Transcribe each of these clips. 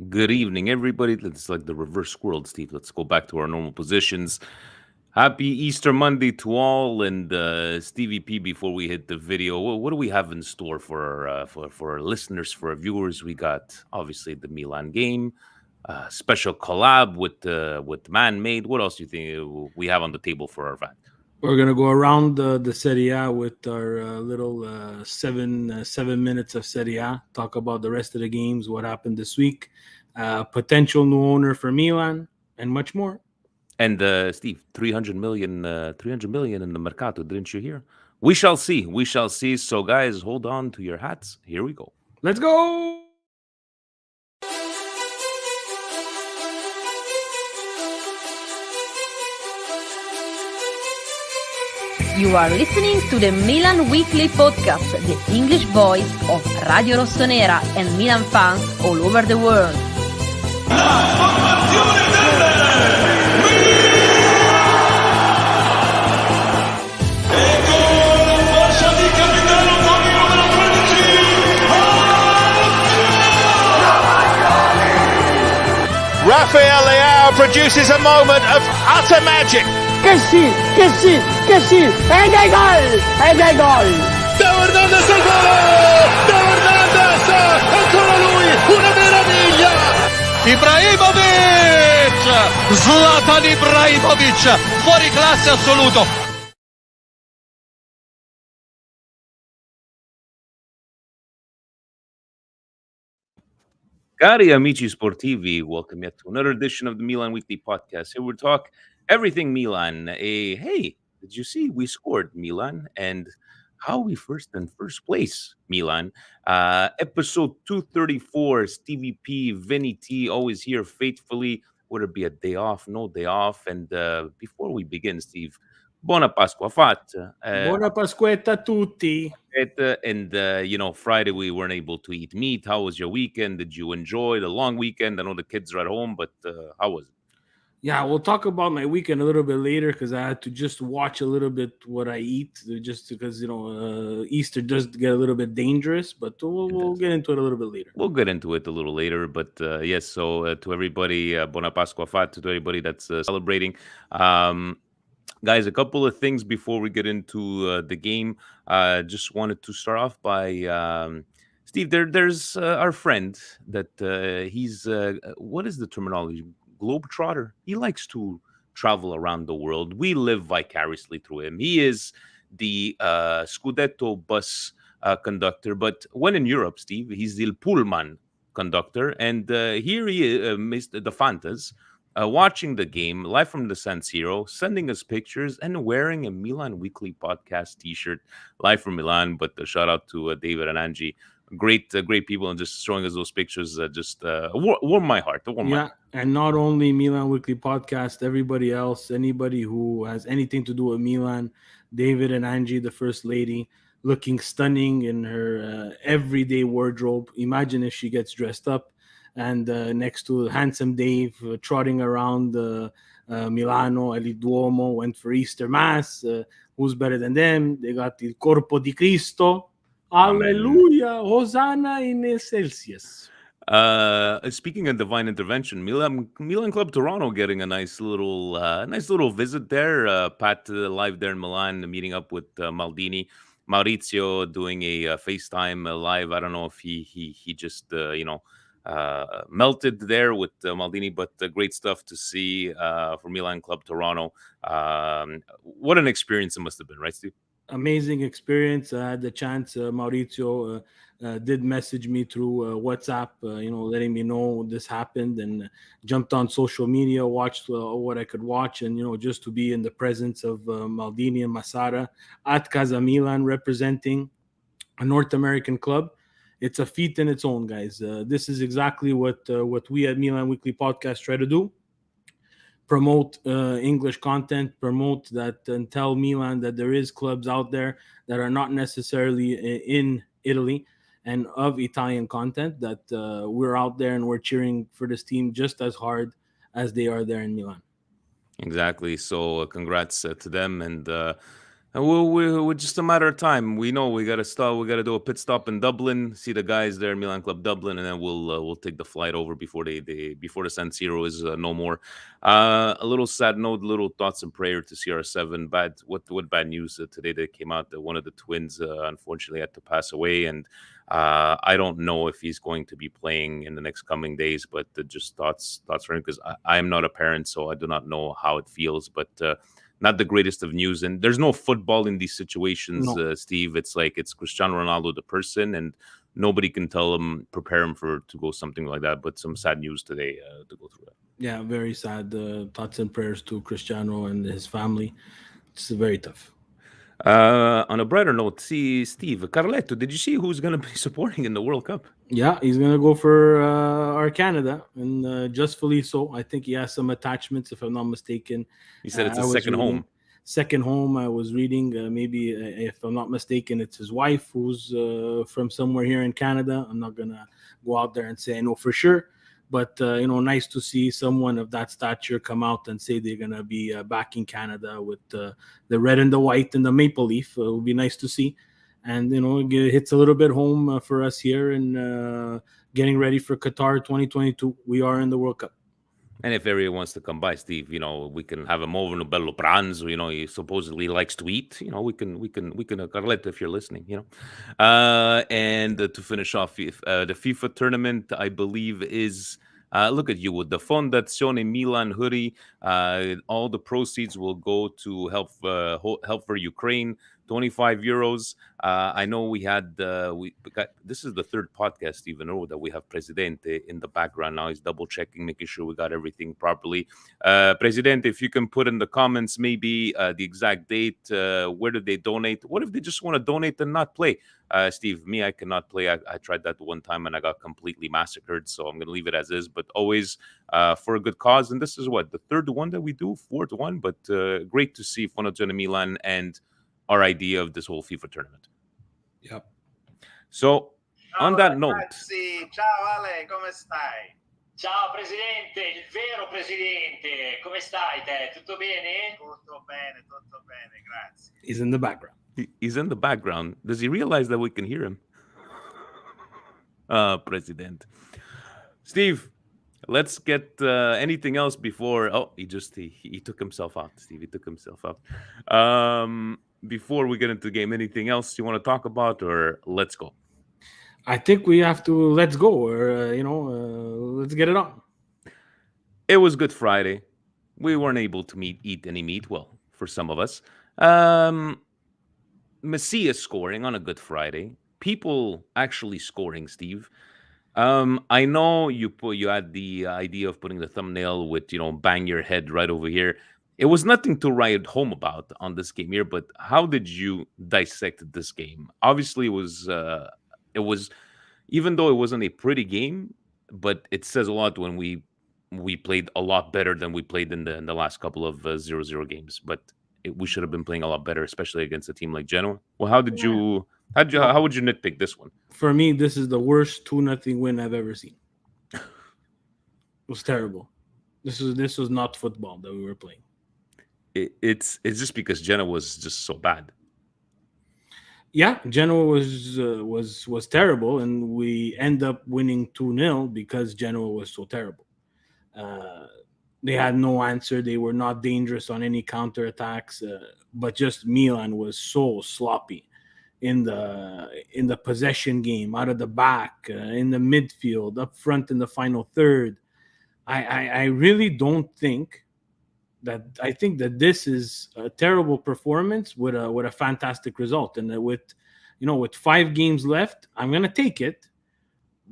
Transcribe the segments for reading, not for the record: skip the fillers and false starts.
Good evening, everybody. It's like the reverse world, Steve. Let's go back to our normal positions. Happy Easter Monday to all, and Stevie P. Before we hit the video, what do we have in store for our listeners, for our viewers? We got obviously the Milan game, special collab with Manmade. What else do you think we have on the table for our fans? We're gonna go around the Serie A with our little 7 minutes of Serie A. Talk about the rest of the games, what happened this week, potential new owner for Milan, and much more. And Steve, 300 million in the mercato. Didn't you hear? We shall see. We shall see. So, guys, hold on to your hats. Here we go. Let's go. You are listening to the Milan Weekly Podcast, the English voice of Radio Rossonera and Milan fans all over the world. Rafael Leao produces a moment of utter magic. Che sì, ed è gol! Teo Hernandez al volo! Teo Hernandez, ancora lui, una meraviglia! Ibrahimovic! Zlatan Ibrahimovic, fuori classe assoluto! Cari amici sportivi, welcome yet to another edition of the Milan Weekly Podcast. Here we talk everything Milan. Hey, did you see we scored Milan and how we first place Milan? Episode 234, Stevie P, Vinny T, always here faithfully. Would it be a day off? No day off. And before we begin, Steve, buona Pasqua fatta. Buona Pasquetta a tutti. And Friday we weren't able to eat meat. How was your weekend? Did you enjoy the long weekend? I know the kids are at home, but how was it? Yeah, we'll talk about my weekend a little bit later because I had to just watch a little bit what I eat, just because Easter does get a little bit dangerous. But we'll get into it a little bit later. We'll get into it a little later, but yes. So to everybody, buona Pasqua fatta to everybody that's celebrating. Guys, a couple of things before we get into the game. Just wanted to start off by Steve. There's our friend that he's what is the terminology? Globetrotter. He likes to travel around the world. We live vicariously through him. He is the Scudetto bus conductor, but when in Europe, Steve, he's the Pullman conductor, and here he missed the Fantas. Watching the game live from the San Siro, sending us pictures, and wearing a Milan Weekly Podcast T-shirt live from Milan. But shout out to David and Angie, great people, and just showing us those pictures just warm my heart. And not only Milan Weekly Podcast, everybody else, anybody who has anything to do with Milan, David and Angie, the first lady, looking stunning in her everyday wardrobe. Imagine if she gets dressed up. And next to handsome Dave trotting around Milano, El Duomo, went for Easter Mass. Who's better than them? They got the Corpo di Cristo. Alleluia, Hosanna in excelsis. Speaking of divine intervention, Milan Club Toronto getting a nice little visit there. Pat live there in Milan, meeting up with Maldini. Maurizio doing a FaceTime live. I don't know if he just melted there with Maldini, but great stuff to see for Milan Club Toronto. What an experience it must have been, right, Steve? Amazing experience. I had the chance. Maurizio did message me through WhatsApp, letting me know this happened, and jumped on social media, watched what I could watch, and just to be in the presence of Maldini and Massara at Casa Milan, representing a North American club. It's a feat in its own, guys. This is exactly what we at Milan Weekly Podcast try to do. Promote English content, promote that, and tell Milan that there is clubs out there that are not necessarily in Italy and of Italian content, that we're out there and we're cheering for this team just as hard as they are there in Milan. Exactly. So congrats to them. And And we're just a matter of time. We know we gotta stop. We gotta do a pit stop in Dublin, see the guys there, Milan Club Dublin, and then we'll take the flight over before before the San Siro is no more. A little sad note, little thoughts and prayer to CR7. What bad news today that came out that one of the twins unfortunately had to pass away, and I don't know if he's going to be playing in the next coming days. But just thoughts for him, because I am not a parent, so I do not know how it feels, but. Not the greatest of news, and there's no football in these situations, No. Steve. It's like it's Cristiano Ronaldo the person, and nobody can tell him, prepare him for to go something like that. But some sad news today to go through that. Yeah, very sad. Thoughts and prayers to Cristiano and his family. It's very tough. On a brighter note, see Steve Carletto. Did you see who's going to be supporting in the World Cup? Yeah, he's gonna go for our Canada, and justfully so. I think he has some attachments, if I'm not mistaken. He said it's I a was second reading- home. Second home. I was reading, maybe if I'm not mistaken, it's his wife who's from somewhere here in Canada. I'm not gonna go out there and say I know for sure, but nice to see someone of that stature come out and say they're gonna be backing Canada with the red and the white and the maple leaf. It would be nice to see. And it hits a little bit home for us here, and getting ready for Qatar 2022. We are in the World Cup. And if everyone wants to come by, Steve, we can have him over in a bello pranzo. He supposedly likes to eat. We can Carletto, if you're listening. And to finish off, the FIFA tournament, I believe, is look at you with the Fondazione Milan hoodie. All the proceeds will go to help for Ukraine. 25 euros. I know we got, this is the third podcast, even though that we have Presidente in the background now. He's double checking, making sure we got everything properly. Presidente, if you can put in the comments maybe the exact date, where did they donate? What if they just want to donate and not play? Steve, I cannot play. I tried that one time and I got completely massacred, so I'm going to leave it as is, but always for a good cause. And this is the third one that we do, fourth one, but great to see Fondazione Milan and our idea of this whole FIFA tournament. Yep. So, on that note, ragazzi, ciao Ale, come stai? Ciao Presidente, il vero Presidente, come stai te? Tutto bene? Tutto bene, grazie. He's in the background. he's in the background. Does he realize that we can hear him? President. Steve, let's get anything else before. Oh, he took himself out, Steve. He took himself out. Before we get into the game, anything else you want to talk about, or let's go? I think we have to let's go, or let's get it on. It was Good Friday. We weren't able to eat any meat. Well, for some of us. Messiah scoring on a Good Friday. People actually scoring, Steve. I know you had the idea of putting the thumbnail with bang your head right over here. It was nothing to write home about on this game here, but how did you dissect this game? Obviously, it was even though it wasn't a pretty game, but it says a lot when we played a lot better than we played in the last couple of 0-0 games. But we should have been playing a lot better, especially against a team like Genoa. Well, how would you nitpick this one? For me, this is the worst 2-0 win I've ever seen. It was terrible. This was not football that we were playing. It's just because Genoa was just so bad. Yeah, Genoa was terrible, and we end up winning 2-0 because Genoa was so terrible. They had no answer. They were not dangerous on any counterattacks, but just Milan was so sloppy in the possession game, out of the back, in the midfield, up front in the final third. I really don't think that. I think that this is a terrible performance with a fantastic result, and with 5 games left, I'm gonna take it.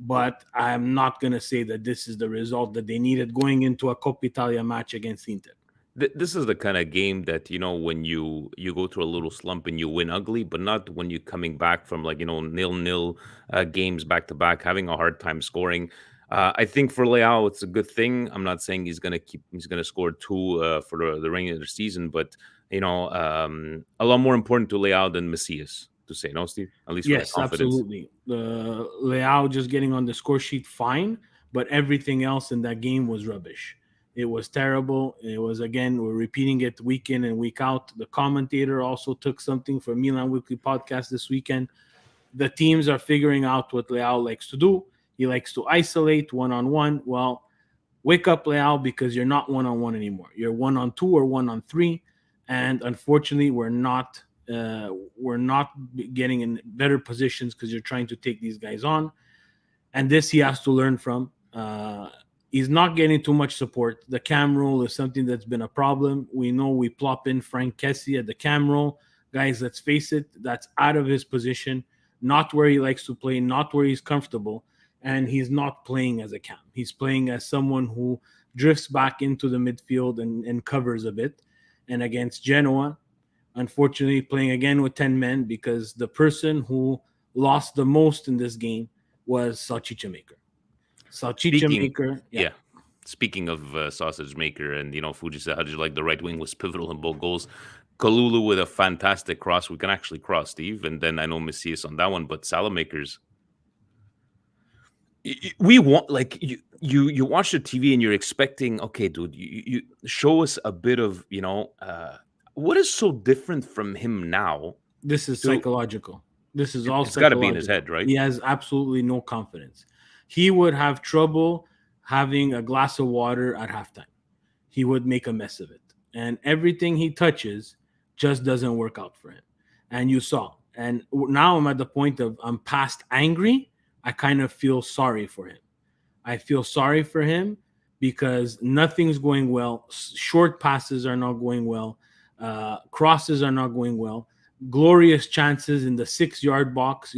But I'm not going to say that this is the result that they needed going into a Coppa Italia match against Inter. This is the kind of game that, when you go through a little slump and you win ugly, but not when you're coming back from 0-0 games back to back, having a hard time scoring. I think for Leao, it's a good thing. I'm not saying he's going to score 2 for the remainder of the season, but, a lot more important to Leao than Messias. To say, no, Steve? At least yes, for confidence. Absolutely. Leao just getting on the score sheet, fine, but everything else in that game was rubbish. It was terrible. It was, again, we're repeating it week in and week out. The commentator also took something for Milan Weekly Podcast this weekend. The teams are figuring out what Leao likes to do. He likes to isolate one-on-one. Well, wake up, Leao, because you're not one-on-one anymore. You're one-on-two or one-on-three. And unfortunately, we're not getting in better positions because you're trying to take these guys on. And this he has to learn from. He's not getting too much support. The cam roll is something that's been a problem. We know we plop in Frank Kessie at the cam roll. Guys, let's face it, that's out of his position, not where he likes to play, not where he's comfortable. And he's not playing as a cam. He's playing as someone who drifts back into the midfield and covers a bit. And against Genoa, unfortunately, playing again with 10 men, because the person who lost the most in this game was Salchicha Maker. Yeah. Speaking of sausage maker, and Fuji said, how did you like the right wing was pivotal in both goals? Kalulu with a fantastic cross. We can actually cross, Steve. And then I know Messias on that one, but Salamakers. We want, like, you watch the TV and you're expecting, okay, dude, you show us a bit of, what is so different from him now? This is psychological. This is all it's got to be in his head, right? He has absolutely no confidence. He would have trouble having a glass of water at halftime. He would make a mess of it. And everything he touches just doesn't work out for him. And you saw. And now I'm at the point of I'm past angry. I kind of feel sorry for him. I feel sorry for him because nothing's going well. Short passes are not going well. Crosses are not going well. Glorious chances in the 6-yard box,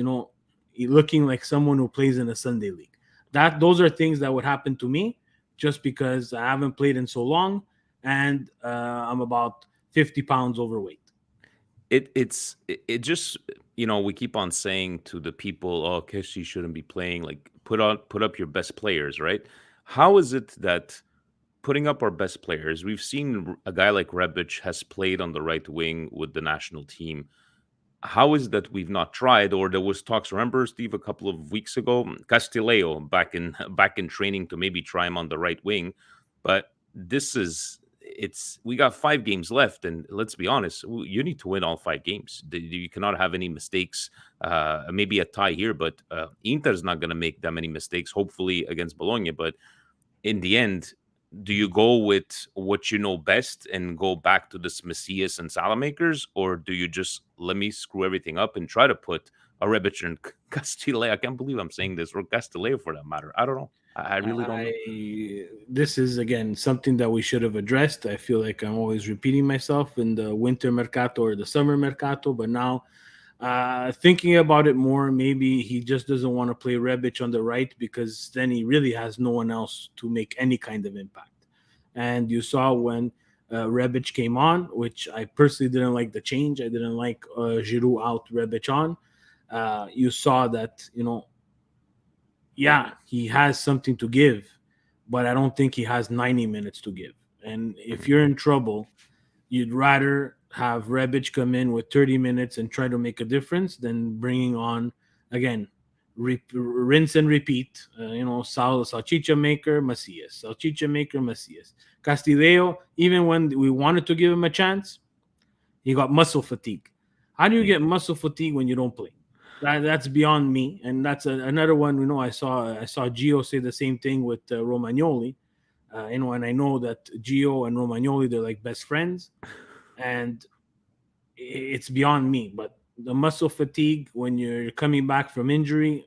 looking like someone who plays in a Sunday league. Those are things that would happen to me just because I haven't played in so long and I'm about 50 pounds overweight. It just, we keep on saying to the people, oh, Kessie shouldn't be playing, like put up your best players, right? How is it that putting up our best players, we've seen a guy like Rebic has played on the right wing with the national team. How is that we've not tried? Or there was talks, remember, Steve, a couple of weeks ago, Castillejo back in training to maybe try him on the right wing. But we got 5 games left, and let's be honest, you need to win all 5 games. You cannot have any mistakes. Maybe a tie here, but Inter's not going to make that many mistakes, hopefully against Bologna. But in the end, do you go with what you know best and go back to this Messias and Salamakers, or do you just let me screw everything up and try to put a Rebic and Castillejo? I can't believe I'm saying this, or Castillejo for that matter. I don't know. I really don't know. This is, again, something that we should have addressed. I feel like I'm always repeating myself in the winter mercato or the summer mercato, but now thinking about it more, maybe he just doesn't want to play Rebic on the right because then he really has no one else to make any kind of impact. And you saw when Rebic came on, which I personally didn't like the change. I didn't like Giroud out, Rebic on. You saw that, he has something to give, but I don't think he has 90 minutes to give. And if you're in trouble, you'd rather have Rebic come in with 30 minutes and try to make a difference than bringing on, again, rinse and repeat, Salchicha Maker, Messias. Salchicha Maker, Messias. Castillejo, even when we wanted to give him a chance, he got muscle fatigue. How do you get muscle fatigue when you don't play? That's beyond me. And that's another one, I saw Gio say the same thing with Romagnoli. And I know that Gio and Romagnoli, they're like best friends. And it's beyond me. But the muscle fatigue when you're coming back from injury,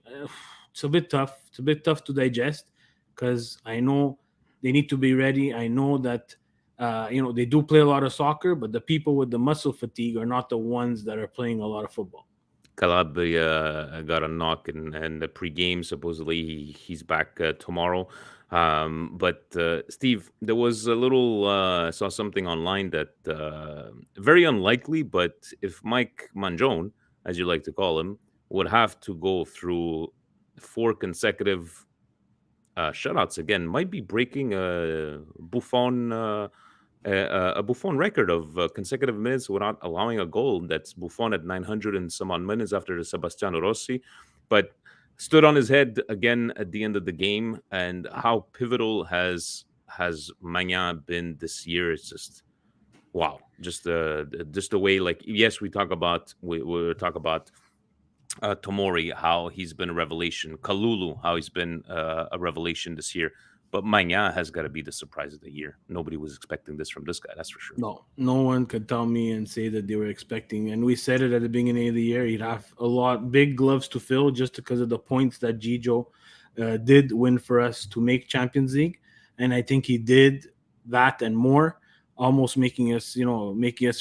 it's a bit tough. It's a bit tough to digest because I know they need to be ready. I know that, they do play a lot of soccer, but the people with the muscle fatigue are not the ones that are playing a lot of football. Calabria got a knock in the pregame. Supposedly he's back tomorrow. But Steve, there was a little saw something online that very unlikely, but if Mike Mangione, as you like to call him, would have to go through 4 consecutive shutouts again, might be breaking a Buffon record of consecutive minutes without allowing a goal. That's Buffon at 900 and some odd minutes after the Sebastiano Rossi, but stood on his head again at the end of the game. And how pivotal has has Magnan been this year? It's just wow. Just the way, like, yes, we talk about Tomori, how he's been a revelation. Kalulu, how he's been a revelation this year. But Magnan has got to be the surprise of the year. Nobody was expecting this from this guy, that's for sure. No one could tell me and say that they were expecting. And we said it at the beginning of the year. He'd have a lot big gloves to fill just because of the points that Gigio did win for us to make Champions League. And I think he did that and more, almost making us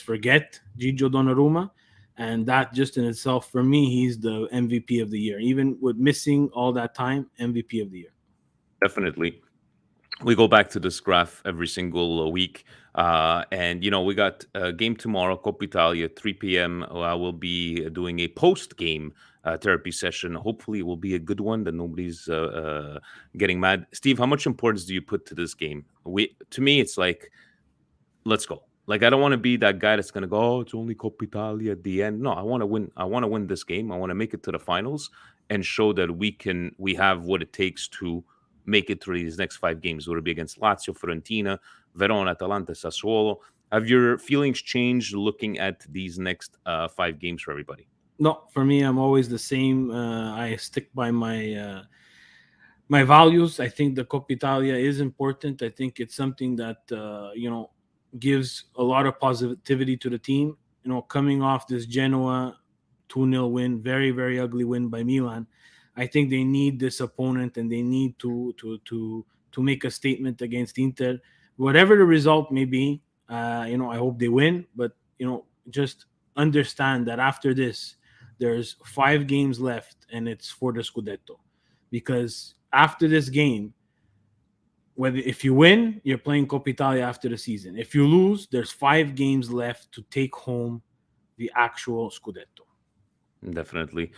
forget Gigio Donnarumma. And that just in itself, for me, he's the MVP of the year. Even with missing all that time, MVP of the year. Definitely. We go back to this graph every single week. And, we got a game tomorrow, Coppa Italia, 3 p.m. We'll be doing a post-game therapy session. Hopefully it will be a good one that nobody's getting mad. Steve, how much importance do you put to this game? To me, it's like, let's go. Like, I don't want to be that guy that's going to go, oh, it's only Coppa Italia at the end. No, I want to win. I want to win this game. I want to make it to the finals and show that we have what it takes to make it through these next 5 games. Would it be against Lazio, Fiorentina, Verona, Atalanta, Sassuolo? Have your feelings changed looking at these next 5 games for everybody? No, for me, I'm always the same. I stick by my values. I think the Coppa Italia is important. I think it's something that gives a lot of positivity to the team. Coming off this Genoa 2-0 win, very, very ugly win by Milan, I think they need this opponent and they need to make a statement against Inter. Whatever the result may be, I hope they win. But, just understand that after this, there's 5 games left and it's for the Scudetto. Because after this game, if you win, you're playing Coppa Italia after the season. If you lose, there's 5 games left to take home the actual Scudetto. Definitely.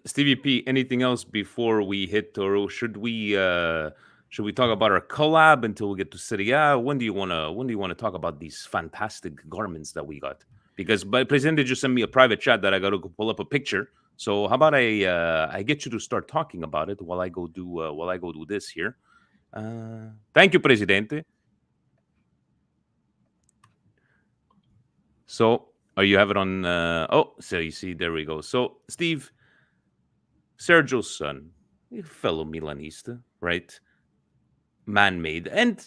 Stevie P, anything else before we hit Toro? Should we talk about our collab until we get to Serie A? When do you want to talk about these fantastic garments that we got? Because Presidente just sent me a private chat that I got to go pull up a picture. So how about I get you to start talking about it while I go do this here. Thank you, Presidente. So, you have it on. So you see, there we go. So, Steve, Sergio's son, a fellow Milanista, right? Manmade. And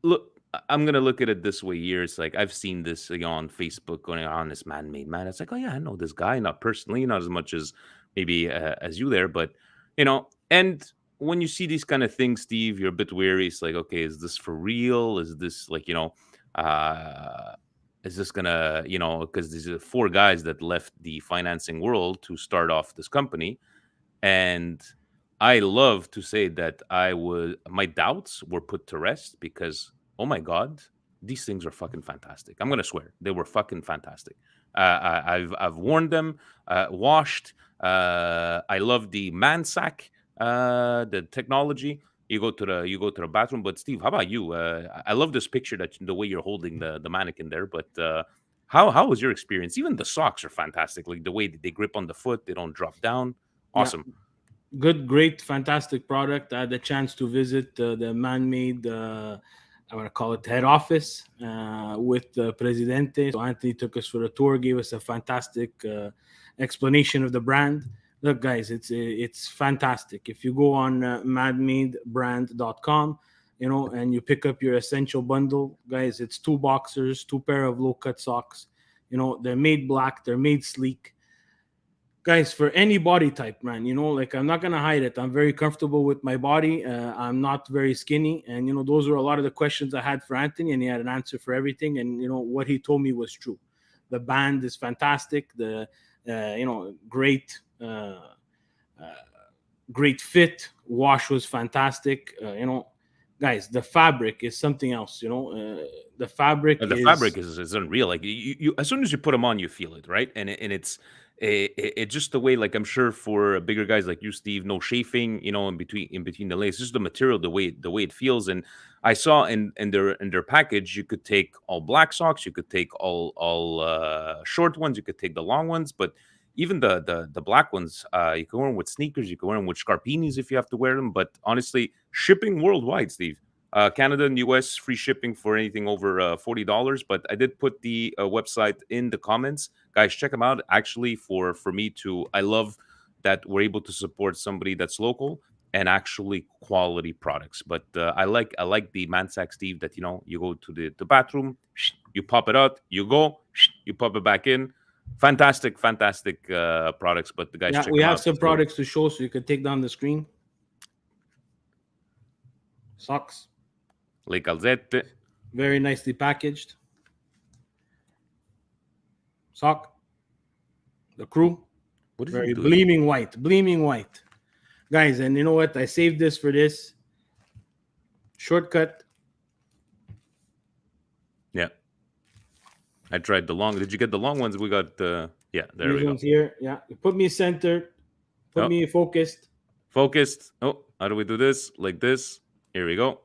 look, I'm going to look at it this way here. It's like, I've seen this on Facebook going on, this Manmade man. It's like, oh, yeah, I know this guy. Not personally, not as much as maybe as you there. But, and when you see these kind of things, Steve, you're a bit wary. It's like, okay, is this for real? Is this like, is this gonna, because these are 4 guys that left the financing world to start off this company. And I love to say that my doubts were put to rest because, oh my God, these things are fucking fantastic. I'm going to swear they were fucking fantastic. I've worn them, washed. I love the man sack, the technology. You go to the bathroom. But Steve, how about you? I love this picture the way you're holding the mannequin there. But how was your experience? Even the socks are fantastic. Like the way they grip on the foot, they don't drop down. Awesome. Yeah. Good, great, fantastic product. I had the chance to visit the Manmade, I want to call it head office with the Presidente. So Anthony took us for a tour, gave us a fantastic explanation of the brand. Look, guys, it's fantastic. If you go on manmadebrand.com, and you pick up your essential bundle, guys, it's 2 boxers, 2 pair of low-cut socks. They're made black, they're made sleek. Guys, for any body type, man, like I'm not going to hide it. I'm very comfortable with my body. I'm not very skinny. And, those were a lot of the questions I had for Anthony, and he had an answer for everything. And, what he told me was true. The band is fantastic. The, great fit. Wash was fantastic. Guys, the fabric is something else. The fabric is unreal. Like you as soon as you put them on, you feel it, right? And it's just the way. Like I'm sure for bigger guys like you, Steve, no chafing, in between the laces. Just the material, the way it feels. And I saw in their package, you could take all black socks, you could take all short ones, you could take the long ones, but even the black ones, you can wear them with sneakers, you can wear them with Scarpinis if you have to wear them. But honestly, shipping worldwide, Steve. Canada and US, free shipping for anything over $40. But I did put the website in the comments. Guys, check them out. Actually, for me to, I love that we're able to support somebody that's local and actually quality products. But I like the Mansack Steve that, you know, you go to the bathroom, you pop it out, you go, you pop it back in. Fantastic products. But the guys, check we them have out. some products to show, so you can take down the screen. Socks, Le calzette. very nicely packaged. Sock, the crew, What is very he doing? bleaming white, guys. And you know what? I saved this for this shortcut. Yeah. I tried the long. Did you get the long ones? We got yeah, there These we go. ones here. Yeah, put me centered, put Oh. me focused. Focused. Oh, how do we do this? Like this. Here we go.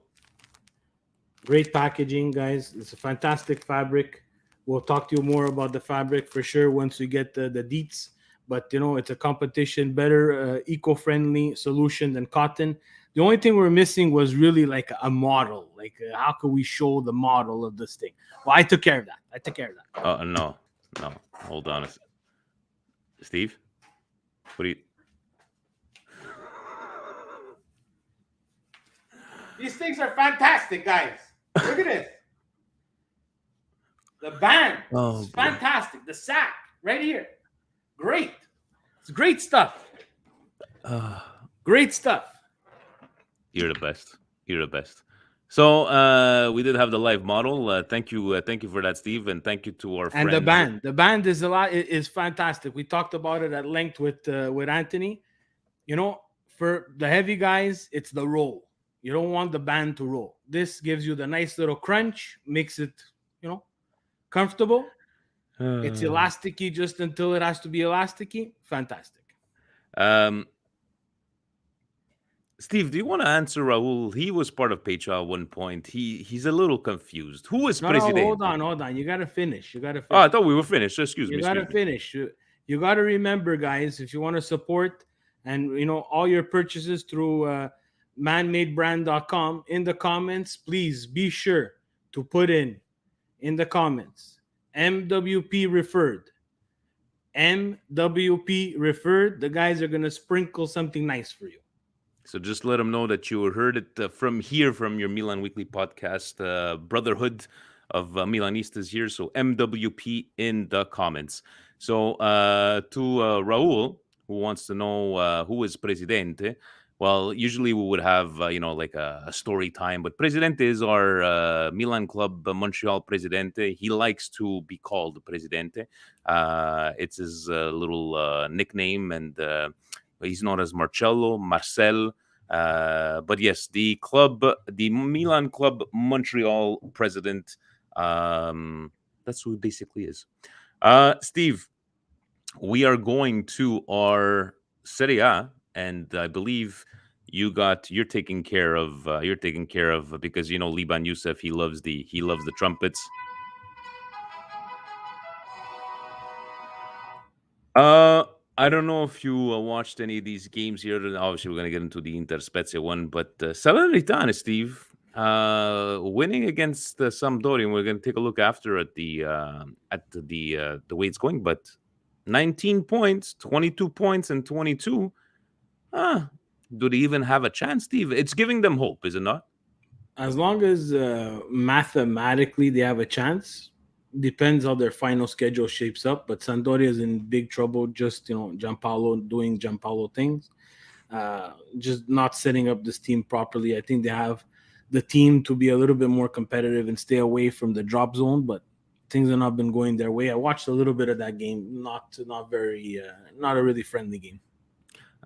Great packaging, guys. It's a fantastic fabric. We'll talk to you more about the fabric for sure once we get the deets. But you know, it's a competition, better eco-friendly solution than cotton. The only thing we're missing was really like a model. Like, how can we show the model of this thing? Well, I took care of that. No. Hold on. Steve, what do you? These things are fantastic, guys. Look at this. The band is fantastic. The sack right here. Great. It's great stuff. Great stuff. You're the best. So we did have the live model. Thank you for that, Steve, and thank you to our And friends. the band is fantastic. We talked about it at length with Anthony. You know, for the heavy guys, it's the roll. You don't want the band to roll. This gives you the nice little crunch, makes it, you know, comfortable. It's elasticy just until it has to be elasticy. Fantastic. Steve, do you want to answer Raul? He was part of Pecha at one point. He's a little confused. Who is president? Hold on. You got to finish. Oh, I thought we were finished. Excuse me. You got to finish. You got to remember, guys, if you want to support and, you know, all your purchases through manmadebrand.com, in the comments, please be sure to put in the comments MWP referred. MWP referred. The guys are going to sprinkle something nice for you. So just let them know that you heard it from here, from your Milan Weekly Podcast, Brotherhood of Milanistas here. So MWP in the comments. So to Raul, who wants to know who is Presidente, well, usually we would have, you know, like a story time. But Presidente is our Milan Club Montreal Presidente. He likes to be called Presidente. It's his little nickname, and he's known as Marcello, Marcel. But yes, the Milan Club Montreal president. That's who he basically is. Steve, we are going to our Serie A, and I believe you're taking care of because you know Liban Youssef, he loves the trumpets. I don't know if you watched any of these games here. Obviously, we're going to get into the Inter Spezia one, but Salernitana, Steve, winning against Sampdoria, and we're going to take a look after at the way it's going. But 19 points, 22 points, and 22. Do they even have a chance, Steve? It's giving them hope, is it not? As long as mathematically they have a chance. Depends how their final schedule shapes up, but Sampdoria is in big trouble. Just, you know, Gianpaolo doing Gianpaolo things, just not setting up this team properly. I think they have the team to be a little bit more competitive and stay away from the drop zone, but things have not been going their way. I watched a little bit of that game, not a really friendly game.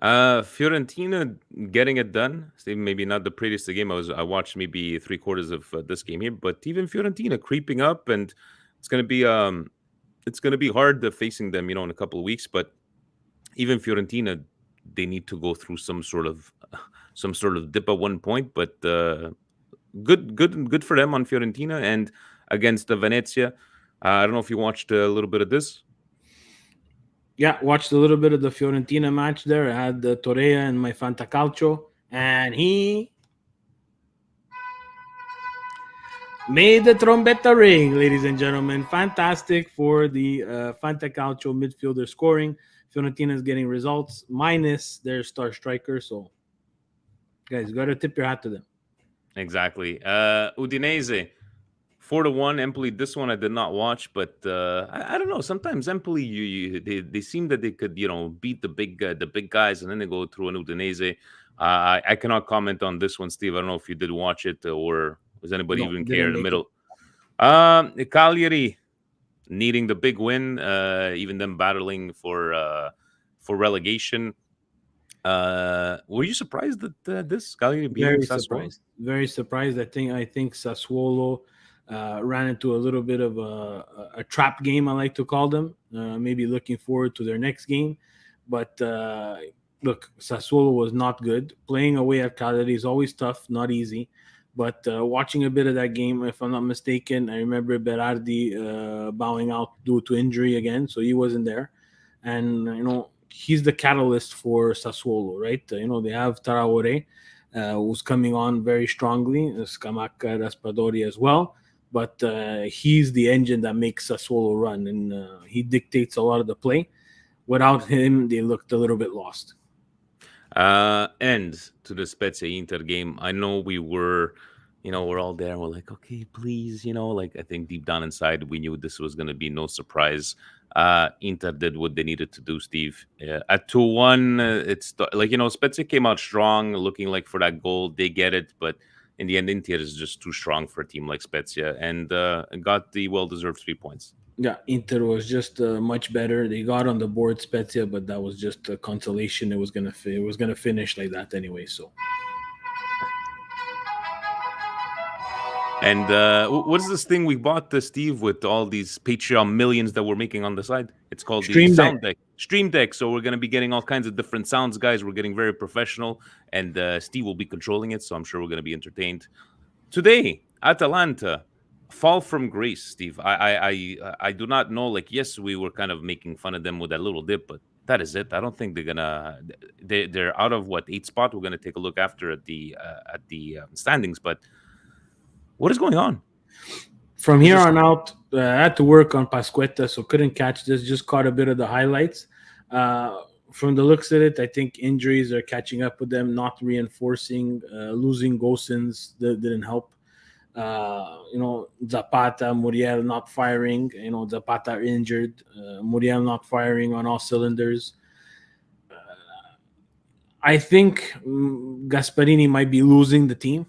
Fiorentina getting it done. Steve, maybe not the prettiest game. I watched maybe 3/4 of this game here, but even Fiorentina creeping up, and it's gonna be hard facing them, you know, in a couple of weeks. But even Fiorentina, they need to go through some sort of dip at one point. But good for them on Fiorentina, and against the Venezia. I don't know if you watched a little bit of this. Yeah, watched a little bit of the Fiorentina match there. I had the Torreira in my Fantacalcio, and he May the trombetta ring, ladies and gentlemen. Fantastic for the Fantacalcio midfielder scoring. Fiorentina is getting results minus their star striker. So, guys, you got to tip your hat to them. Exactly. Udinese 4-1. Empoli. This one I did not watch, but I don't know. Sometimes Empoli, they seem that they could beat the big guys, and then they go through an Udinese. I cannot comment on this one, Steve. I don't know if you did watch it or does anybody No, even didn't care in the make middle. Cagliari needing the big win, even them battling for relegation. Were you surprised that this Cagliari beating Very Sassuolo? surprised. Very surprised. I think Sassuolo ran into a little bit of a trap game, I like to call them. Maybe looking forward to their next game. But look, Sassuolo was not good. Playing away at Cagliari is always tough, not easy. But watching a bit of that game, if I'm not mistaken, I remember Berardi bowing out due to injury again, so he wasn't there. And, he's the catalyst for Sassuolo, right? They have Traore, who's coming on very strongly, Scamacca, Raspadori as well. But he's the engine that makes Sassuolo run, and he dictates a lot of the play. Without him, they looked a little bit lost. And to the Spezia Inter game, I know we were, we're all there. We're like, okay, please, I think deep down inside, we knew this was going to be no surprise. Inter did what they needed to do, Steve. At 2-1, it's Spezia came out strong, looking like for that goal. They get it, but in the end, Inter is just too strong for a team like Spezia and got the well-deserved 3 points. Yeah, Inter was just much better. They got on the board Spezia, but that was just a consolation. It was gonna finish like that anyway. So. And what is this thing we bought, Steve, with all these Patreon millions that we're making on the side? It's called the Sound Deck. Stream Deck. So we're going to be getting all kinds of different sounds, guys. We're getting very professional, and Steve will be controlling it, so I'm sure we're going to be entertained. Today, Atalanta, fall from grace, Steve. I do not know. Yes, we were kind of making fun of them with that little dip, but that is it. I don't think they're out of 8th spot. We're going to take a look after at the standings, but what is going on? From here on out, I had to work on Pasquetta, so couldn't catch this. Just caught a bit of the highlights. From the looks of it, I think injuries are catching up with them, not reinforcing. Losing Gosens didn't help. Zapata, Muriel not firing. Zapata injured. Muriel not firing on all cylinders. I think Gasparini might be losing the team.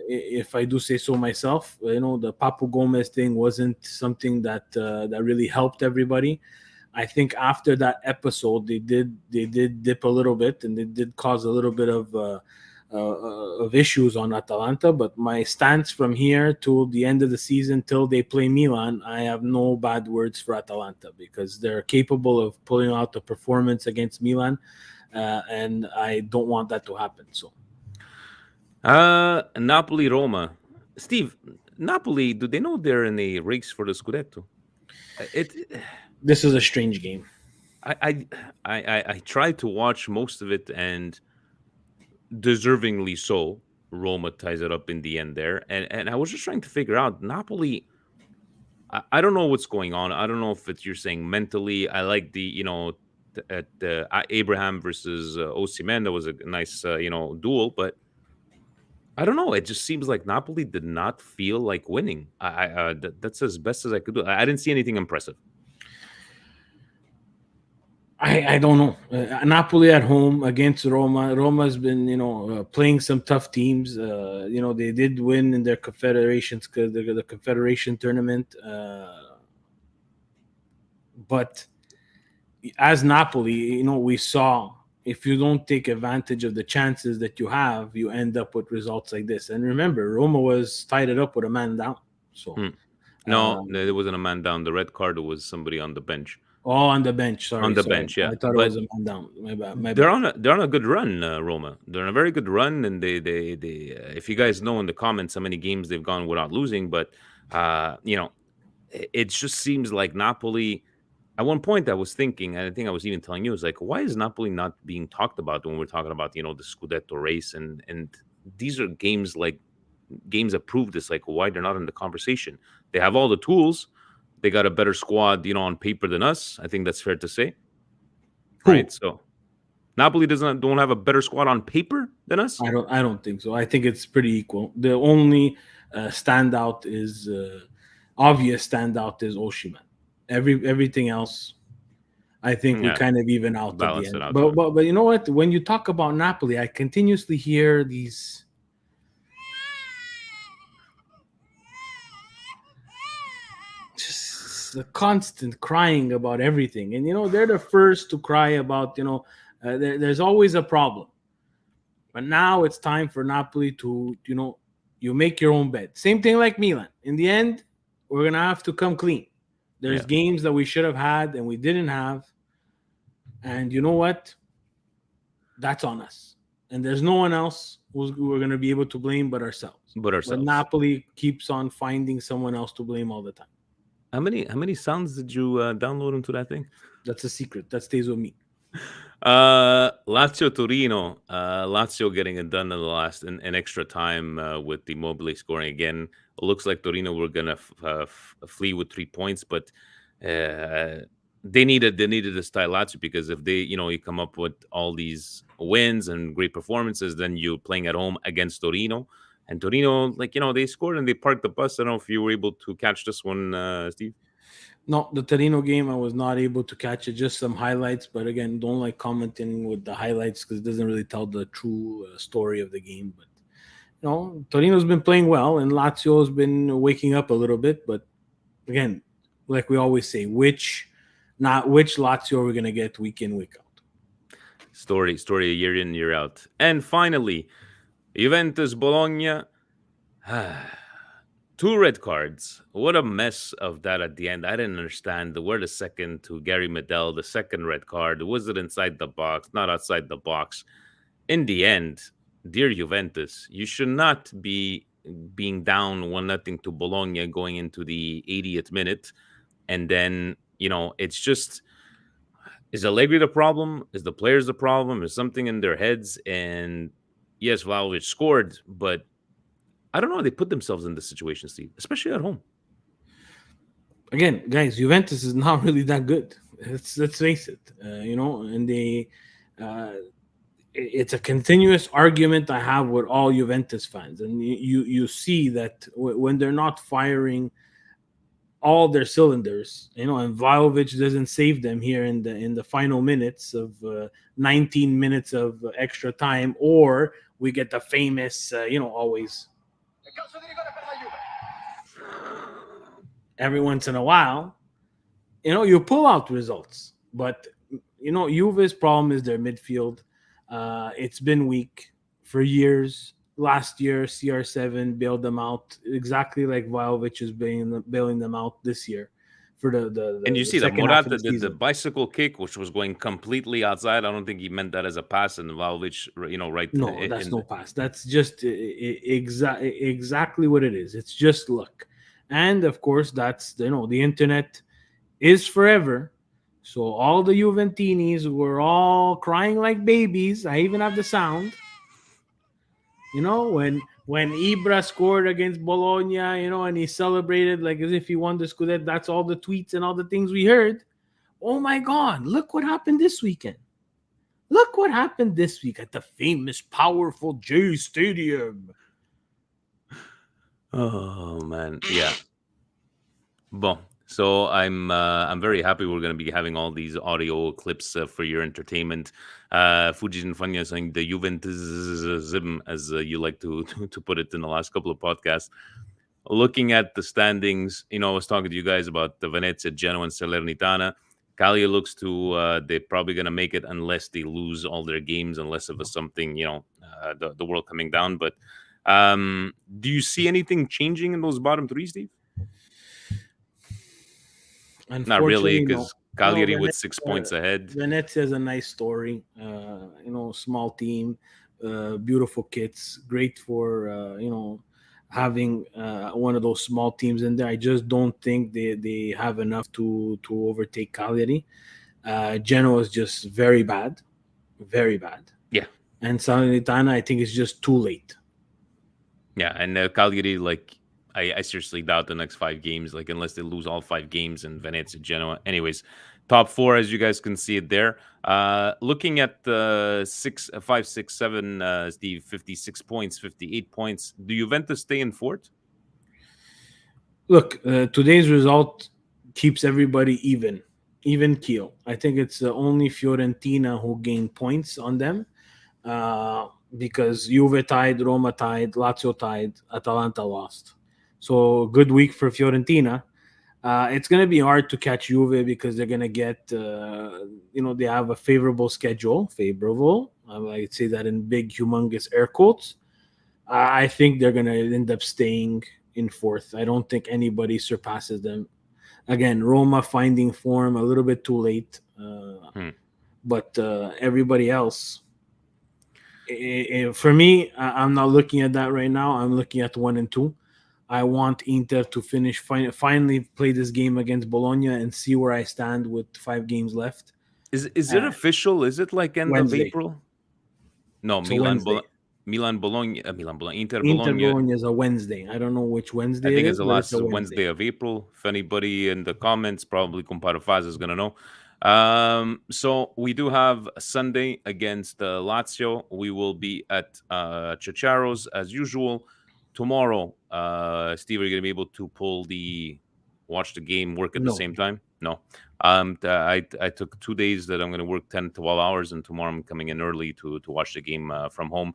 If I do say so myself, the Papu Gomez thing wasn't something that really helped everybody. I think after that episode, they did dip a little bit, and they did cause a little bit of issues on Atalanta. But my stance from here to the end of the season till they play Milan, I have no bad words for Atalanta because they're capable of pulling out the performance against Milan, and I don't want that to happen. So. Napoli, Roma. Steve, Napoli, do they know they're in a race for the Scudetto? This is a strange game. I tried to watch most of it, and deservingly so, Roma ties it up in the end there. And I was just trying to figure out Napoli. I don't know what's going on. I don't know if you're saying mentally. I like the Abraham versus Osimhen. That was a nice duel, but I don't know. It just seems like Napoli did not feel like winning. That's as best as I could do. I didn't see anything impressive. I don't know. Napoli at home against Roma. Roma's been, playing some tough teams. They did win in their confederations, the confederation tournament. But as Napoli, we saw, if you don't take advantage of the chances that you have, you end up with results like this. And remember, Roma was tied it up with a man down. So no, there wasn't a man down. The red card was somebody on the bench. Oh, on the bench. Sorry. On the bench, yeah. I thought it was a man down. My bad. They're on a good run, Roma. They're on a very good run, and they if you guys know in the comments how many games they've gone without losing, but it just seems like Napoli. At one point, I was thinking, and I think I was even telling you, why is Napoli not being talked about when we're talking about, the Scudetto race? And these are games like games that prove this, like why they're not in the conversation. They have all the tools. They got a better squad, on paper than us. I think that's fair to say. Who? Right? So Napoli don't have a better squad on paper than us? I don't think so. I think it's pretty equal. The only standout is obvious standout is Oshiman. Everything else, I think we kind of even out at the Balance it end. out, But you know what? When you talk about Napoli, I continuously hear these just the constant crying about everything, and they're the first to cry about there's always a problem. But now it's time for Napoli to you make your own bed. Same thing like Milan. In the end, we're gonna have to come clean. There's games that we should have had and we didn't have. And you know what? That's on us. And there's no one else who we're going to be able to blame but ourselves. But Napoli keeps on finding someone else to blame all the time. How many sounds did you download into that thing? That's a secret. That stays with me. Lazio Torino. Lazio getting it done in extra time with the Immobile scoring again. It looks like Torino were gonna flee with 3 points, but they needed to style Lazio, because if they you come up with all these wins and great performances, then you're playing at home against Torino, and Torino they scored and they parked the bus. I don't know if you were able to catch this one, Steve. No, the Torino game, I was not able to catch it, just some highlights. But again, don't like commenting with the highlights because it doesn't really tell the true story of the game. But, Torino's been playing well and Lazio's been waking up a little bit. But again, like we always say, which Lazio are we going to get week in, week out? Story a year in, year out. And finally, Juventus Bologna. 2 red cards. What a mess of that at the end. I didn't understand. The second to Gary Medel, the second red card. Was it inside the box? Not outside the box? In the end, dear Juventus, you should not be being down 1-0 to Bologna going into the 80th minute. And then, it's just, is Allegri the problem? Is the players the problem? Is something in their heads? And yes, Vlahovic scored, but I don't know. They put themselves in this situation, Steve, especially at home. Again, guys, Juventus is not really that good. Let's face it. And they, it's a continuous argument I have with all Juventus fans, and you see that when they're not firing all their cylinders, and Vlahovic doesn't save them here in the final minutes of 19 minutes of extra time, or we get the famous, always. Every once in a while, you pull out results. But, Juve's problem is their midfield. It's been weak for years. Last year, CR7 bailed them out exactly like Vlahovic is bailing them out this year. For the and you see that Morata did the bicycle kick, which was going completely outside. I don't think he meant that as a pass, and Vlahovic, right? No, that's no pass. That's just exactly what it is. It's just luck, and of course, that's the internet is forever. So all the Juventinis were all crying like babies. I even have the sound. When Ibra scored against Bologna, and he celebrated like as if he won the Scudetto, that's all the tweets and all the things we heard. Oh my God, look what happened this weekend. Look what happened this week at the famous, powerful J Stadium. Oh, man. Yeah. Bon. So I'm very happy we're going to be having all these audio clips for your entertainment. Fujin Fanya saying the Juventusism, as you like to put it in the last couple of podcasts. Looking at the standings, I was talking to you guys about the Venezia, Genoa, and Salernitana. Calcio looks to they're probably going to make it unless they lose all their games, unless of something, the world coming down. But do you see anything changing in those bottom 3, Steve? Not really, because Cagliari with 6 points ahead. Venezia is a nice story. Small team, beautiful kits, great for having one of those small teams in there. I just don't think they have enough to overtake Cagliari. Genoa is just very bad, very bad. Yeah. And Salernitana, I think, is just too late. Yeah, and Cagliari, like, I seriously doubt the next 5 games, like, unless they lose all 5 games in Venezia, Genoa. Anyways, top four, as you guys can see it there. Looking at the 5, 6, 7, Steve, 56 points, 58 points. Do Juventus stay in fourth? Look, today's result keeps everybody even keel. I think it's only Fiorentina who gained points on them, because Juve tied, Roma tied, Lazio tied, Atalanta lost. So good week for Fiorentina. It's going to be hard to catch Juve because they're going to get, they have a favorable schedule. Favorable. I'd say that in big, humongous air quotes. I think they're going to end up staying in fourth. I don't think anybody surpasses them. Again, Roma finding form a little bit too late. But everybody else, for me, I'm not looking at that right now. I'm looking at 1 and 2. I want Inter to finish, finally play this game against Bologna and see where I stand with 5 games left. Is it official? Is it like end Wednesday. of April? No, It's Milan, Wednesday. Milan Bologna, Inter Inter Bologna. Bologna is a Wednesday. I don't know which Wednesday I think it it's is, the but last it's a Wednesday of April. If anybody in the comments, probably Comparafaz is going to know. So we do have Sunday against Lazio. We will be at Chicharo's as usual. Tomorrow, Steve, are you going to be able to watch the game, work at the No. same time? No. I took 2 days that I'm going to work 10, 12 hours, and tomorrow I'm coming in early to watch the game from home.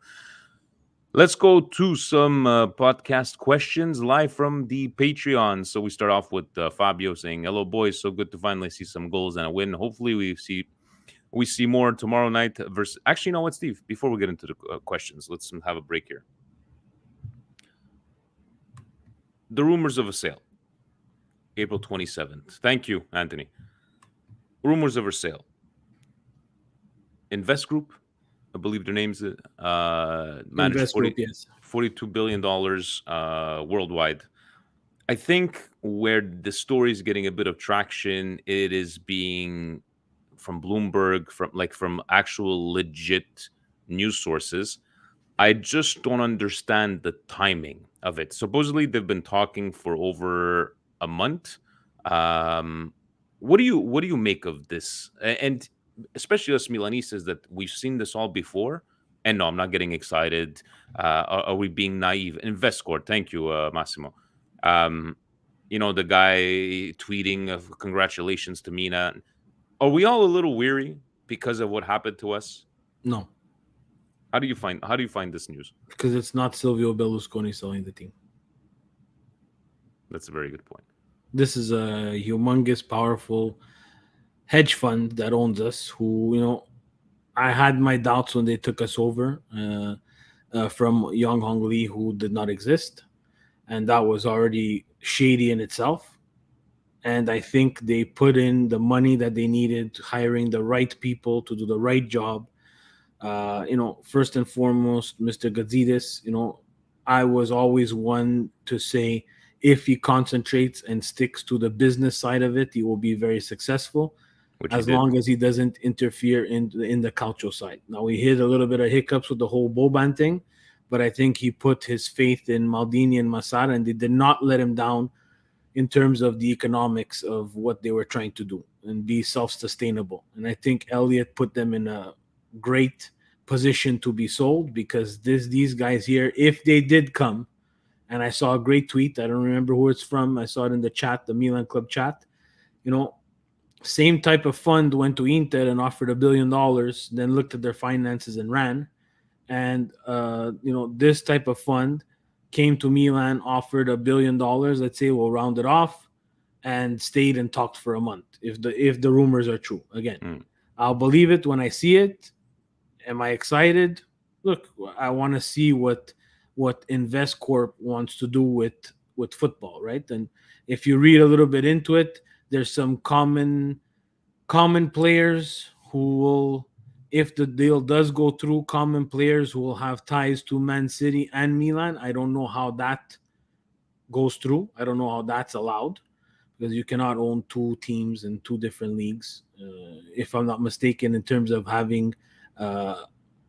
Let's go to some podcast questions live from the Patreon. So we start off with Fabio saying, "Hello, boys. So good to finally see some goals and a win. Hopefully, we see more tomorrow night." Versus, actually, you know what, Steve? Before we get into the questions, let's have a break here. The rumors of a sale, April 27th. Thank you, Anthony. Rumors of a sale. Invest Group, I believe their name's managed Invest Group, yes. $42 billion worldwide. I think where the story is getting a bit of traction, it is being from Bloomberg, from actual legit news sources. I just don't understand the timing of it. Supposedly they've been talking for over a month. What do you make of this? And especially us Milanistas, that we've seen this all before. And no, I'm not getting excited. Are we being naive? InvestCore, thank you, Massimo. The guy tweeting of congratulations to Mina. Are we all a little weary because of what happened to us? No. How do you find this news? Because it's not Silvio Berlusconi selling the team. That's a very good point. This is a humongous, powerful hedge fund that owns us, who, I had my doubts when they took us over from Young Hong Lee, who did not exist. And that was already shady in itself. And I think they put in the money that they needed, hiring the right people to do the right job. First and foremost, Mr. Gazidis, I was always one to say, if he concentrates and sticks to the business side of it, he will be very successful, as long as he doesn't interfere in the Calcio side. Now, we hit a little bit of hiccups with the whole Boban thing, but I think he put his faith in Maldini and Massara, and they did not let him down in terms of the economics of what they were trying to do and be self-sustainable. And I think Elliott put them in a great position to be sold, because these guys here, if they did come, and I saw a great tweet, I don't remember who it's from, I saw it in the chat, the Milan Club chat, same type of fund went to Inter and offered $1 billion, then looked at their finances and ran. And this type of fund came to Milan, offered $1 billion, let's say we'll round it off, and stayed and talked for a month, if the rumors are true. Again, I'll believe it when I see it. Am I excited? Look, I want to see what InvestCorp wants to do with football, right? And if you read a little bit into it, there's some common players who will, if the deal does go through, common players who will have ties to Man City and Milan. I don't know how that goes through. I don't know how that's allowed, because you cannot own 2 teams in 2 different leagues, if I'm not mistaken, in terms of having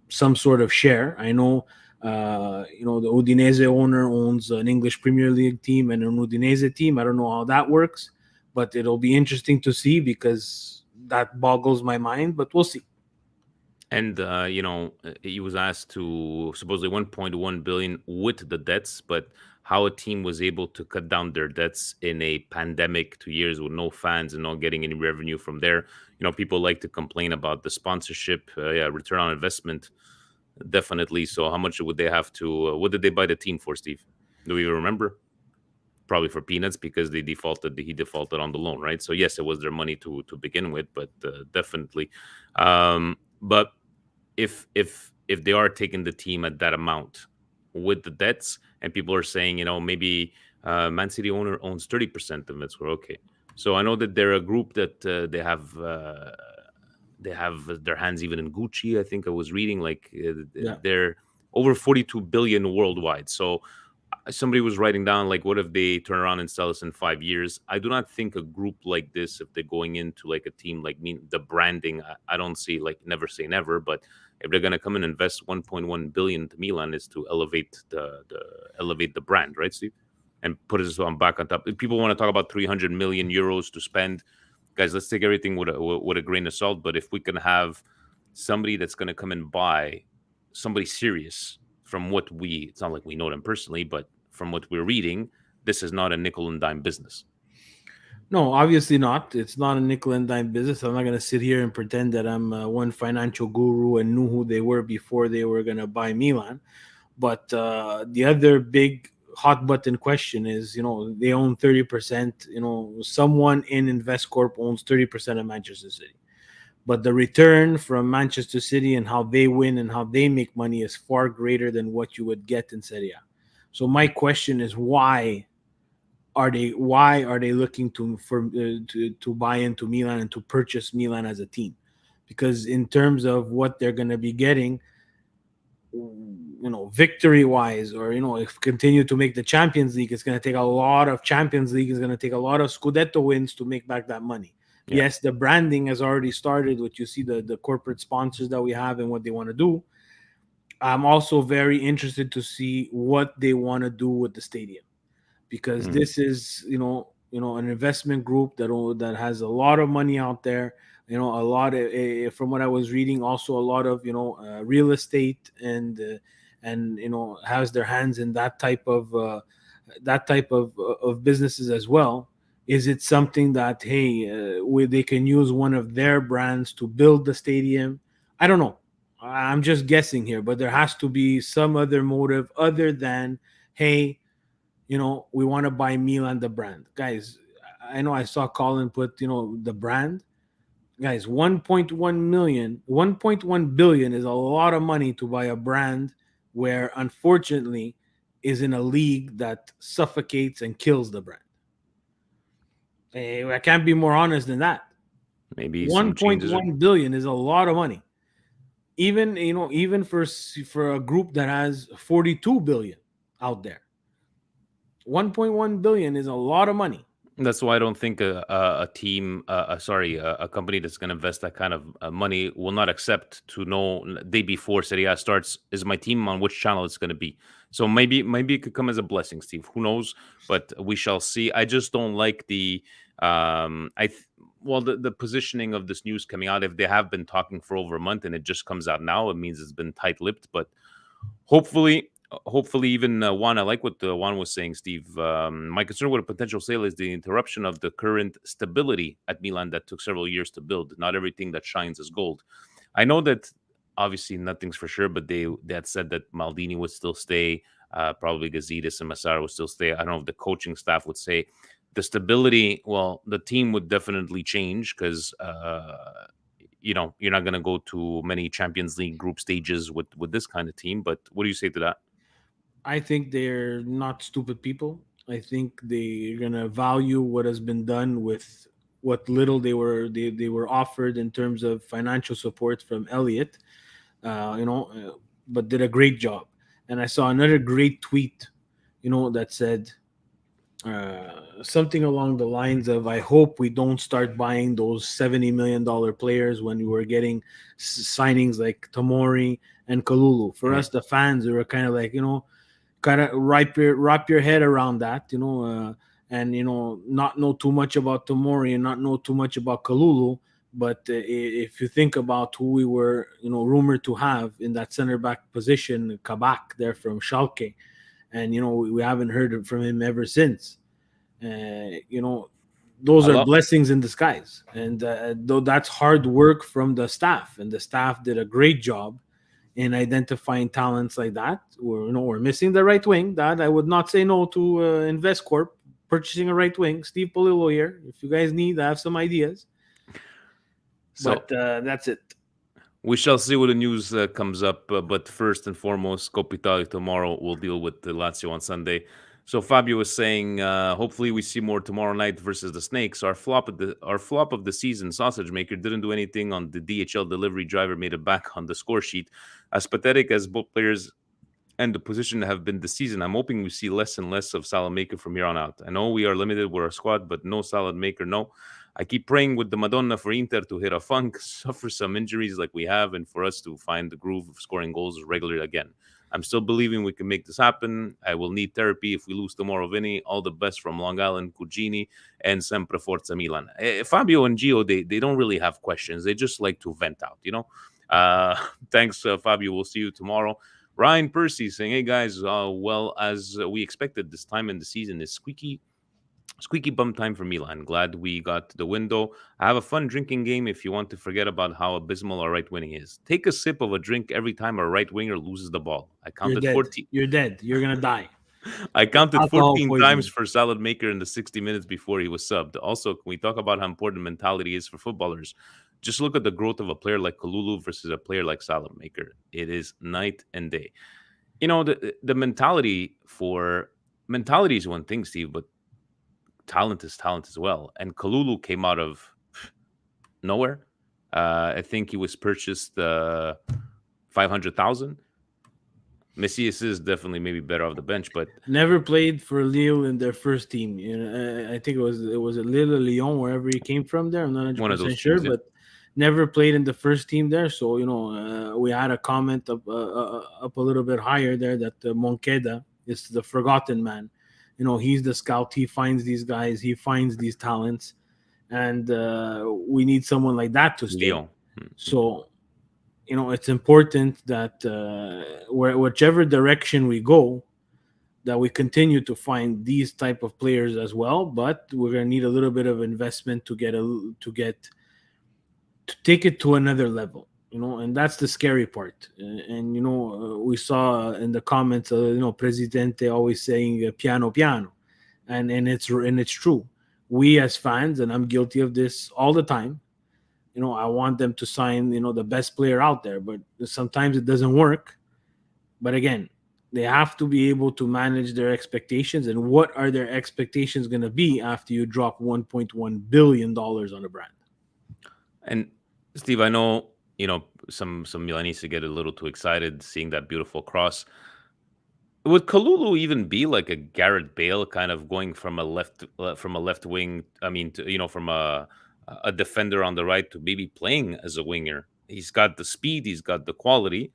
some sort of share. I know The Udinese owner owns an English Premier League team and an Udinese team. I don't know how that works, but it'll be interesting to see because that boggles my mind, but we'll see. And he was asked to supposedly 1.1 billion with the debts, but how a team was able to cut down their debts in a pandemic, 2 years with no fans and not getting any revenue from there. People like to complain about the sponsorship, return on investment, definitely. So how much would they have to? What did they buy the team for, Steve? Do we remember? Probably for peanuts because he defaulted on the loan, right? So yes, it was their money to begin with, but definitely. But if they are taking the team at that amount with the debts, and people are saying, maybe Man City owner owns 30% of it, so okay. So I know that they're a group that they have their hands even in Gucci. I think I was reading they're over 42 billion worldwide. So somebody was writing down, like, what if they turn around and sell us in 5 years? I do not think a group like this, if they're going into like a team like me, the branding, I don't see, like, never say never, but if they're going to come and invest 1.1 billion to Milan, is to elevate the brand, right, Steve? And put us on back on top. If people want to talk about 300 million euros to spend, guys, let's take everything with a grain of salt. But if we can have somebody that's going to come and buy somebody serious, from what it's not like we know them personally, but from what we're reading, this is not a nickel and dime business. No, obviously not. It's not a nickel and dime business. I'm not going to sit here and pretend that I'm one financial guru and knew who they were before they were going to buy Milan. But the other big hot button question is, they own 30%. Someone in InvestCorp owns 30% of Manchester City. But the return from Manchester City and how they win and how they make money is far greater than what you would get in Serie A. So my question is, why are they looking to buy into Milan and to purchase Milan as a team? Because in terms of what they're going to be getting, victory wise, or if continue to make the Champions League, it's going to take a lot of Champions League. It's going to take a lot of Scudetto wins to make back that money. Yeah. Yes, the branding has already started. What you see, the corporate sponsors that we have and what they want to do. I'm also very interested to see what they want to do with the stadium, because this is an investment group that has a lot of money out there. A lot of, from what I was reading, also a lot of real estate and has their hands in that type of businesses as well. Is it something that, where they can use one of their brands to build the stadium? I don't know. I'm just guessing here, but there has to be some other motive other than, we want to buy Milan, the brand. Guys, I know I saw Colin put, the brand. Guys, 1.1 billion is a lot of money to buy a brand where, unfortunately, is in a league that suffocates and kills the brand. I can't be more honest than that. Maybe 1.1 billion is a lot of money. Even for a group that has 42 billion out there, 1.1 billion is a lot of money. That's why I don't think a company that's going to invest that kind of money will not accept to know day before Serie A starts, is my team on which channel it's going to be. So maybe it could come as a blessing, Steve. Who knows? But we shall see. I just don't like the positioning of this news coming out. If they have been talking for over a month and it just comes out now, it means it's been tight-lipped. But hopefully even Juan, I like what Juan was saying, Steve. My concern with a potential sale is the interruption of the current stability at Milan that took several years to build. Not everything that shines is gold. I know that obviously nothing's for sure, but they had said that Maldini would still stay. Probably Gazidis and Massara would still stay. I don't know if the coaching staff would say. The stability, well, the team would definitely change because you're not going to go to many Champions League group stages with this kind of team. But what do you say to that? I think they're not stupid people. I think they're gonna value what has been done with what little they were offered in terms of financial support from Elliott, but did a great job. And I saw another great tweet, that said, something along the lines of, I hope we don't start buying those $70 million players when we were getting signings like Tomori and Kalulu. For us, the fans, we were kind of like, kind of wrap your head around that, and, not know too much about Tomori and not know too much about Kalulu. But if you think about who we were, rumored to have in that center back position, Kabak there from Schalke, and we haven't heard from him ever since. Those are blessings in disguise, and though that's hard work from the staff, and the staff did a great job in identifying talents like that. We're missing the right wing. That I would not say no to InvestCorp purchasing a right wing. Steve Polillo here. If you guys need, I have some ideas. But that's it. We shall see what the news comes up. But first and foremost, Coppa Italia tomorrow. We'll deal with the Lazio on Sunday. So Fabio was saying, hopefully we see more tomorrow night versus the Snakes. Our flop of the season, Sausage Maker, didn't do anything on the DHL delivery driver, made it back on the score sheet. As pathetic as both players and the position have been this season, I'm hoping we see less and less of Salad Maker from here on out. I know we are limited with our squad, but no Salad Maker, no. I keep praying with the Madonna for Inter to hit a funk, suffer some injuries like we have, and for us to find the groove of scoring goals regularly again. I'm still believing we can make this happen. I will need therapy if we lose tomorrow, Vinny. All the best from Long Island, Cugini, and Sempre Forza Milan. Fabio and Gio, they don't really have questions. They just like to vent out, Thanks, Fabio. We'll see you tomorrow. Ryan Percy saying, hey, guys, well, as we expected, this time in the season is squeaky bum time for Milan. Glad we got to the window. I have a fun drinking game if you want to forget about how abysmal our right winning is. Take a sip of a drink every time a right winger loses the ball. I counted 14. You're dead. You're going to die. I counted 14 times for Salad Maker in the 60 minutes before he was subbed. Also, can we talk about how important mentality is for footballers? Just look at the growth of a player like Kalulu versus a player like Salad Maker. It is night and day. The mentality is one thing, Steve, but talent is talent as well. And Kalulu came out of nowhere. I think he was purchased 500,000. Messias is definitely maybe better off the bench, but never played for Lille in their first team. I think it was Lille or Lyon, wherever he came from there. I'm not 100% sure, teams, but never played in the first team there. So we had a comment up a little bit higher there that Moncada is the forgotten man. He's the scout. He finds these guys. He finds these talents, and we need someone like that to stay. Lyon. So. It's important that whichever direction we go, that we continue to find these type of players as well. But we're gonna need a little bit of investment to take it to another level. And that's the scary part. And we saw in the comments, Presidente always saying piano piano, and it's true. We as fans, and I'm guilty of this all the time. I want them to sign, the best player out there, but sometimes it doesn't work. But again, they have to be able to manage their expectations. And what are their expectations going to be after you drop $1.1 billion on a brand? And Steve, I know, some Milanese get a little too excited seeing that beautiful cross. Would Kalulu even be like a Gareth Bale kind of going from a left wing? I mean, from a defender on the right to maybe playing as a winger. He's got the speed, he's got the quality.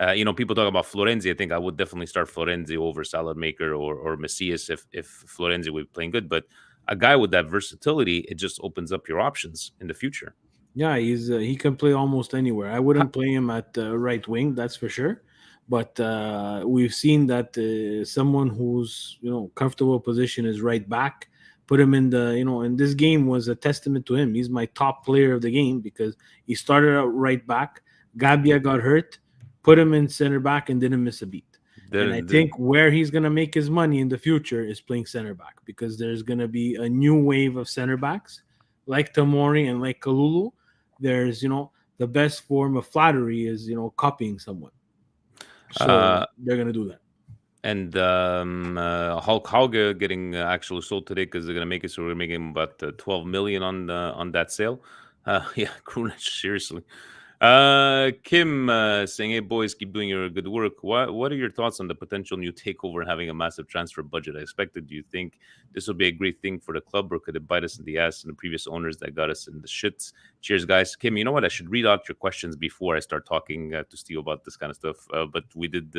People talk about Florenzi. I think I would definitely start Florenzi over Salad Maker or Messias if Florenzi would be playing good. But a guy with that versatility, it just opens up your options in the future. Yeah, he can play almost anywhere. I wouldn't play him at right wing, that's for sure. But we've seen that someone who's comfortable position is right back. Put him in in this game was a testament to him. He's my top player of the game because he started out right back. Gabbia got hurt, put him in center back, and didn't miss a beat. And I think where he's going to make his money in the future is playing center back, because there's going to be a new wave of center backs like Tomori and like Kalulu. There's, the best form of flattery is, copying someone. So they're going to do that. And Hulk Hauge getting actually sold today because they're going to make it. So we're making about 12 million on that sale. Yeah, Krunic, seriously. Kim saying, "Hey boys, keep doing your good work. What are your thoughts on the potential new takeover having a massive transfer budget? I expected. Do you think this will be a great thing for the club, or could it bite us in the ass and the previous owners that got us in the shits?" Cheers, guys. Kim, you know what? I should read out your questions before I start talking to Steve about this kind of stuff. But we did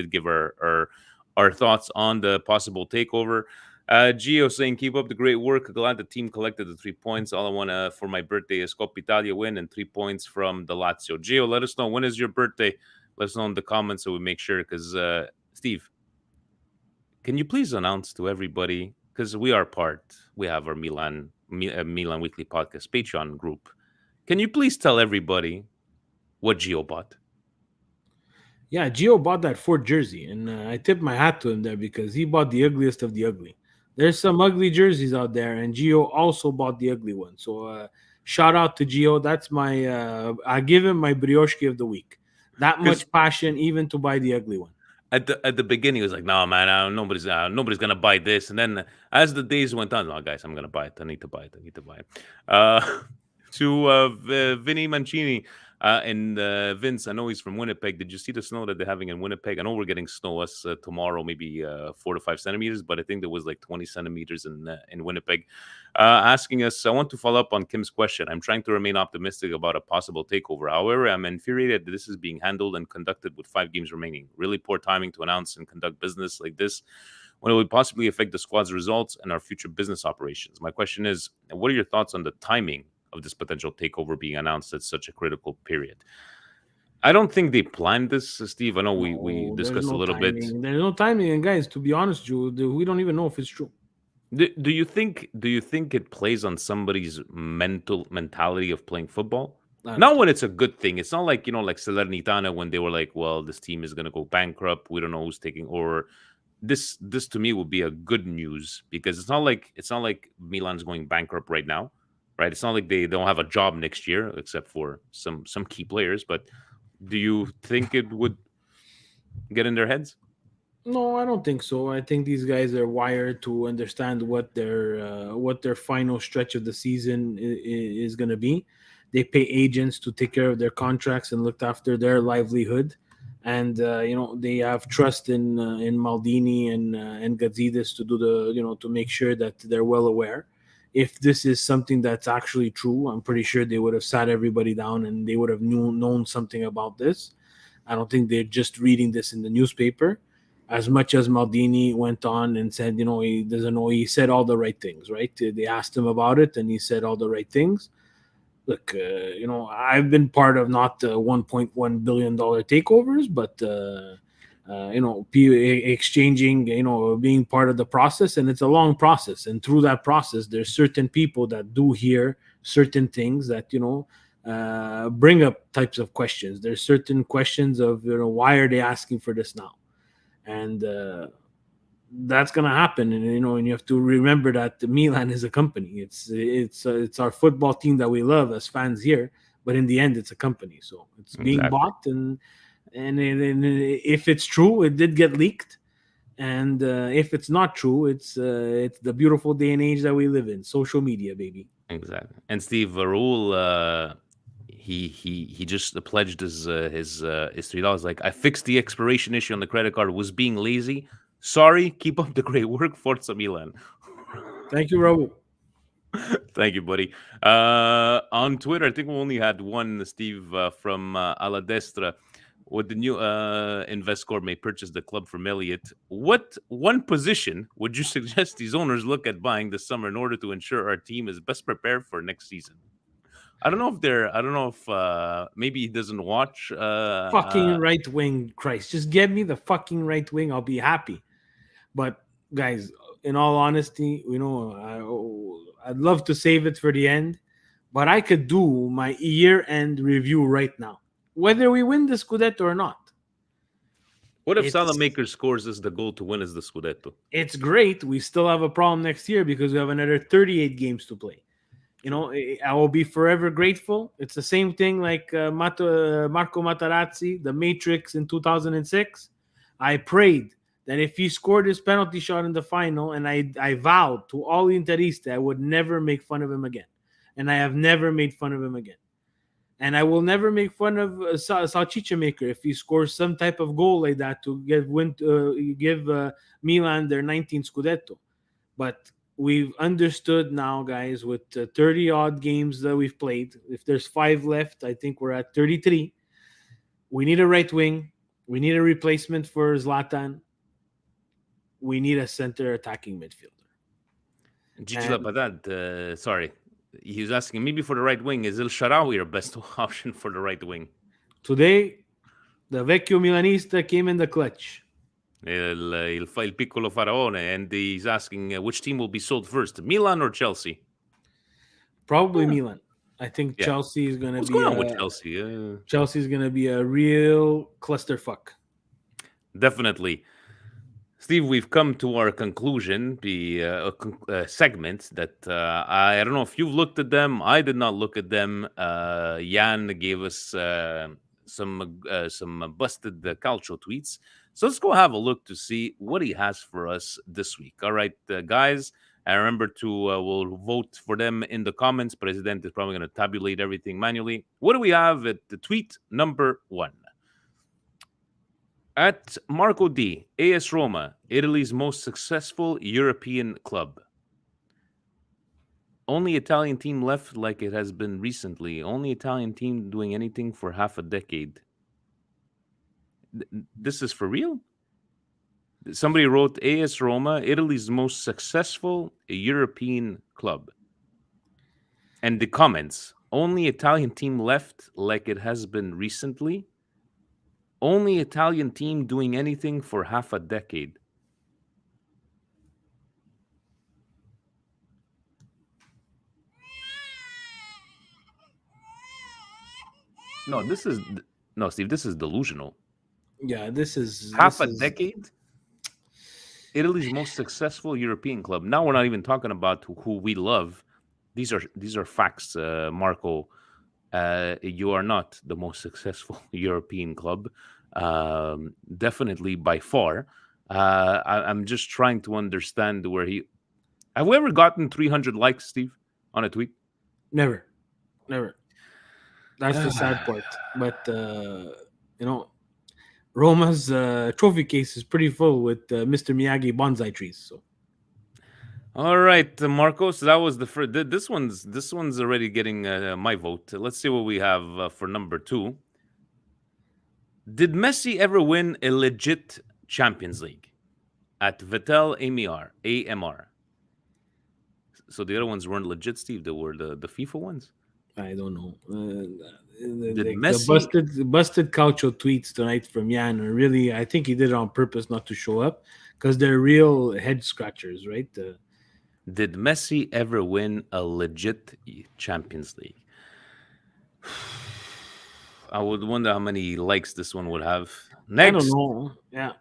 give our thoughts on the possible takeover. Gio saying, "Keep up the great work. Glad the team collected the 3 points. All I want for my birthday is Coppa Italia win and 3 points from the Lazio." Gio, let us know, when is your birthday? Let us know in the comments so we make sure. Because Steve, can you please announce to everybody, because we have our Milan Weekly Podcast Patreon group. Can you please tell everybody what Gio bought? Yeah, Gio bought that Ford jersey, and I tip my hat to him there because he bought the ugliest of the ugly. There's some ugly jerseys out there, and Gio also bought the ugly one. So shout out to Gio. That's my I give him my brioche of the week. That much passion, even to buy the ugly one. At the beginning, he was like, "No, man, nobody's gonna buy this." And then as the days went on, "No, guys, I'm gonna buy it. I need to buy it. I need to buy it." To Vinny Mancini and Vince, I know he's from Winnipeg. Did you see the snow that they're having in Winnipeg? I know we're getting snow us tomorrow, maybe 4 to 5 centimeters, but I think there was like 20 centimeters in Winnipeg. Asking us, I want to follow up on Kim's question. I'm trying to remain optimistic about a possible takeover. However, I'm infuriated that this is being handled and conducted with 5 games remaining. Really poor timing to announce and conduct business like this when it would possibly affect the squad's results and our future business operations. My question is, what are your thoughts on the timing of this potential takeover being announced at such a critical period? I don't think they planned this, Steve. I know we discussed a little bit. There's no timing, and guys, to be honest, Joe, we don't even know if it's true. Do you think it plays on somebody's mentality of playing football? Not when it's a good thing. It's not like, like Salernitana when they were like, well, this team is going to go bankrupt. We don't know who's taking, or this to me would be a good news, because it's not like Milan's going bankrupt right now, right? It's not like they don't have a job next year, except for some key players. But do you think it would get in their heads? No, I don't think so. I think these guys are wired to understand what their final stretch of the season is going to be. They pay agents to take care of their contracts and look after their livelihood, and they have trust in Maldini and Gazidis to do to make sure that they're well aware. If this is something that's actually true, I'm pretty sure they would have sat everybody down and they would have known something about this. I don't think they're just reading this in the newspaper. As much as Maldini went on and said, he doesn't know, he said all the right things, right? They asked him about it and he said all the right things. Look, I've been part of not $1.1 billion takeovers, but, exchanging, being part of the process, and it's a long process. And through that process, there's certain people that do hear certain things that, bring up types of questions. There's certain questions of, why are they asking for this now? And that's gonna happen, and and you have to remember that the Milan is a company. It's our football team that we love as fans here, but in the end, it's a company. So it's being bought, and if it's true, it did get leaked, and if it's not true, it's the beautiful day and age that we live in, social media, baby. Exactly. And Steve Varul, he just pledged his $3. Like, I fixed the expiration issue on the credit card. Was being lazy. Sorry. Keep up the great work. Forza Milan. Thank you, Raul. Thank you, buddy. On Twitter, I think we only had one, Steve, from Alla Destra. With the new Investcorp may purchase the club from Elliott, what one position would you suggest these owners look at buying this summer in order to ensure our team is best prepared for next season? I don't know if maybe he doesn't watch. Fucking right wing, Christ. Just get me the fucking right wing. I'll be happy. But guys, in all honesty, I'd love to save it for the end, but I could do my year-end review right now, whether we win the Scudetto or not. What if Salamaker scores as the goal to win as the Scudetto? It's great. We still have a problem next year because we have another 38 games to play. I will be forever grateful. It's the same thing like Marco Materazzi, the Matrix in 2006. I prayed that if he scored his penalty shot in the final, and I vowed to all Interista I would never make fun of him again. And I have never made fun of him again. And I will never make fun of Salchicha Maker if he scores some type of goal like that to give Milan their 19th Scudetto. But we've understood now, guys, with 30 odd games that we've played. If there's 5 left, I think we're at 33. We need a right wing. We need a replacement for Zlatan. We need a center attacking midfielder. Gigi Lapadad, sorry. He was asking, maybe for the right wing, is El Shaarawy your best option for the right wing? Today, the Vecchio Milanista came in the clutch. Il piccolo faraone, and he's asking which team will be sold first, Milan or Chelsea? Probably Milan. I think Chelsea is going to be... What's going on with Chelsea? Chelsea is going to be a real clusterfuck. Definitely. Steve, we've come to our conclusion, the segment that I don't know if you've looked at them. I did not look at them. Jan gave us some busted Calcio tweets. So let's go have a look to see what he has for us this week. All right, guys, I remember we'll vote for them in the comments. President is probably going to tabulate everything manually. What do we have at the tweet number 1? At Marco D, AS Roma, Italy's most successful European club. Only Italian team left like it has been recently. Only Italian team doing anything for half a decade. This is for real? Somebody wrote AS Roma, Italy's most successful European club. And the comments, only Italian team left like it has been recently. Only Italian team doing anything for half a decade. No, Steve, this is delusional. Yeah, this is... Half a decade? Italy's most successful European club. Now we're not even talking about who we love. These are facts, Marco. You are not the most successful European club. Definitely by far. I'm just trying to understand where he... Have we ever gotten 300 likes, Steve, on a tweet? Never. That's the sad part. But, Roma's trophy case is pretty full with Mr. Miyagi bonsai trees. So, all right, Marcos, that was the first. This one's already getting my vote. Let's see what we have for number 2. Did Messi ever win a legit Champions League? At Vettel AMR. So the other ones weren't legit, Steve. They were the FIFA ones. I don't know. Messi... the busted Calcio tweets tonight from Jan are really, I think he did it on purpose not to show up because they're real head scratchers, right? Did Messi ever win a legit Champions League? I would wonder how many likes this one would have. Next, I don't know. Yeah.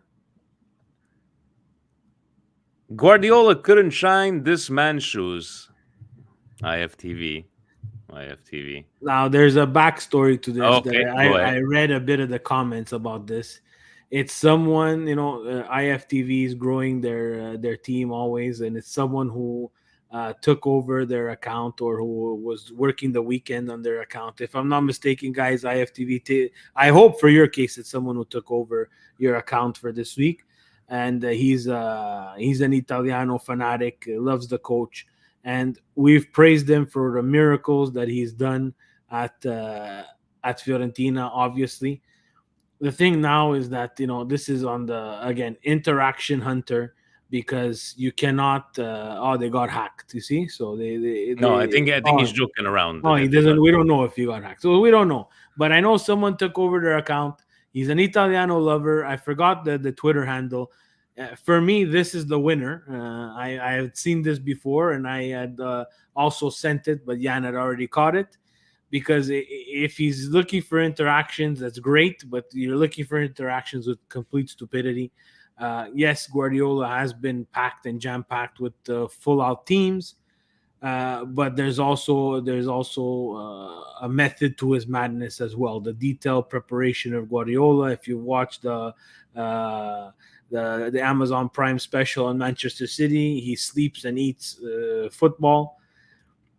Guardiola couldn't shine this man's shoes. IFTV. Now, there's a backstory to this. Okay, I read a bit of the comments about this. It's someone, IFTV is growing their team always, and it's someone who took over their account or who was working the weekend on their account. If I'm not mistaken, guys, IFTV, I hope for your case it's someone who took over your account for this week. And he's an Italiano fanatic, loves the coach. And we've praised him for the miracles that he's done at Fiorentina, obviously. The thing now is that, this is on the, again, interaction hunter, because you cannot, they got hacked, you see? So I think he's joking around. No, he doesn't. We don't know if he got hacked. So we don't know. But I know someone took over their account. He's an Italiano lover. I forgot the Twitter handle. For me, this is the winner. I had seen this before, and I had also sent it, but Jan had already caught it. Because if he's looking for interactions, that's great, but you're looking for interactions with complete stupidity. Yes, Guardiola has been packed and jam-packed with full-out teams, but there's also a method to his madness as well. The detailed preparation of Guardiola. If you watch the Amazon Prime special on Manchester City, he sleeps and eats football.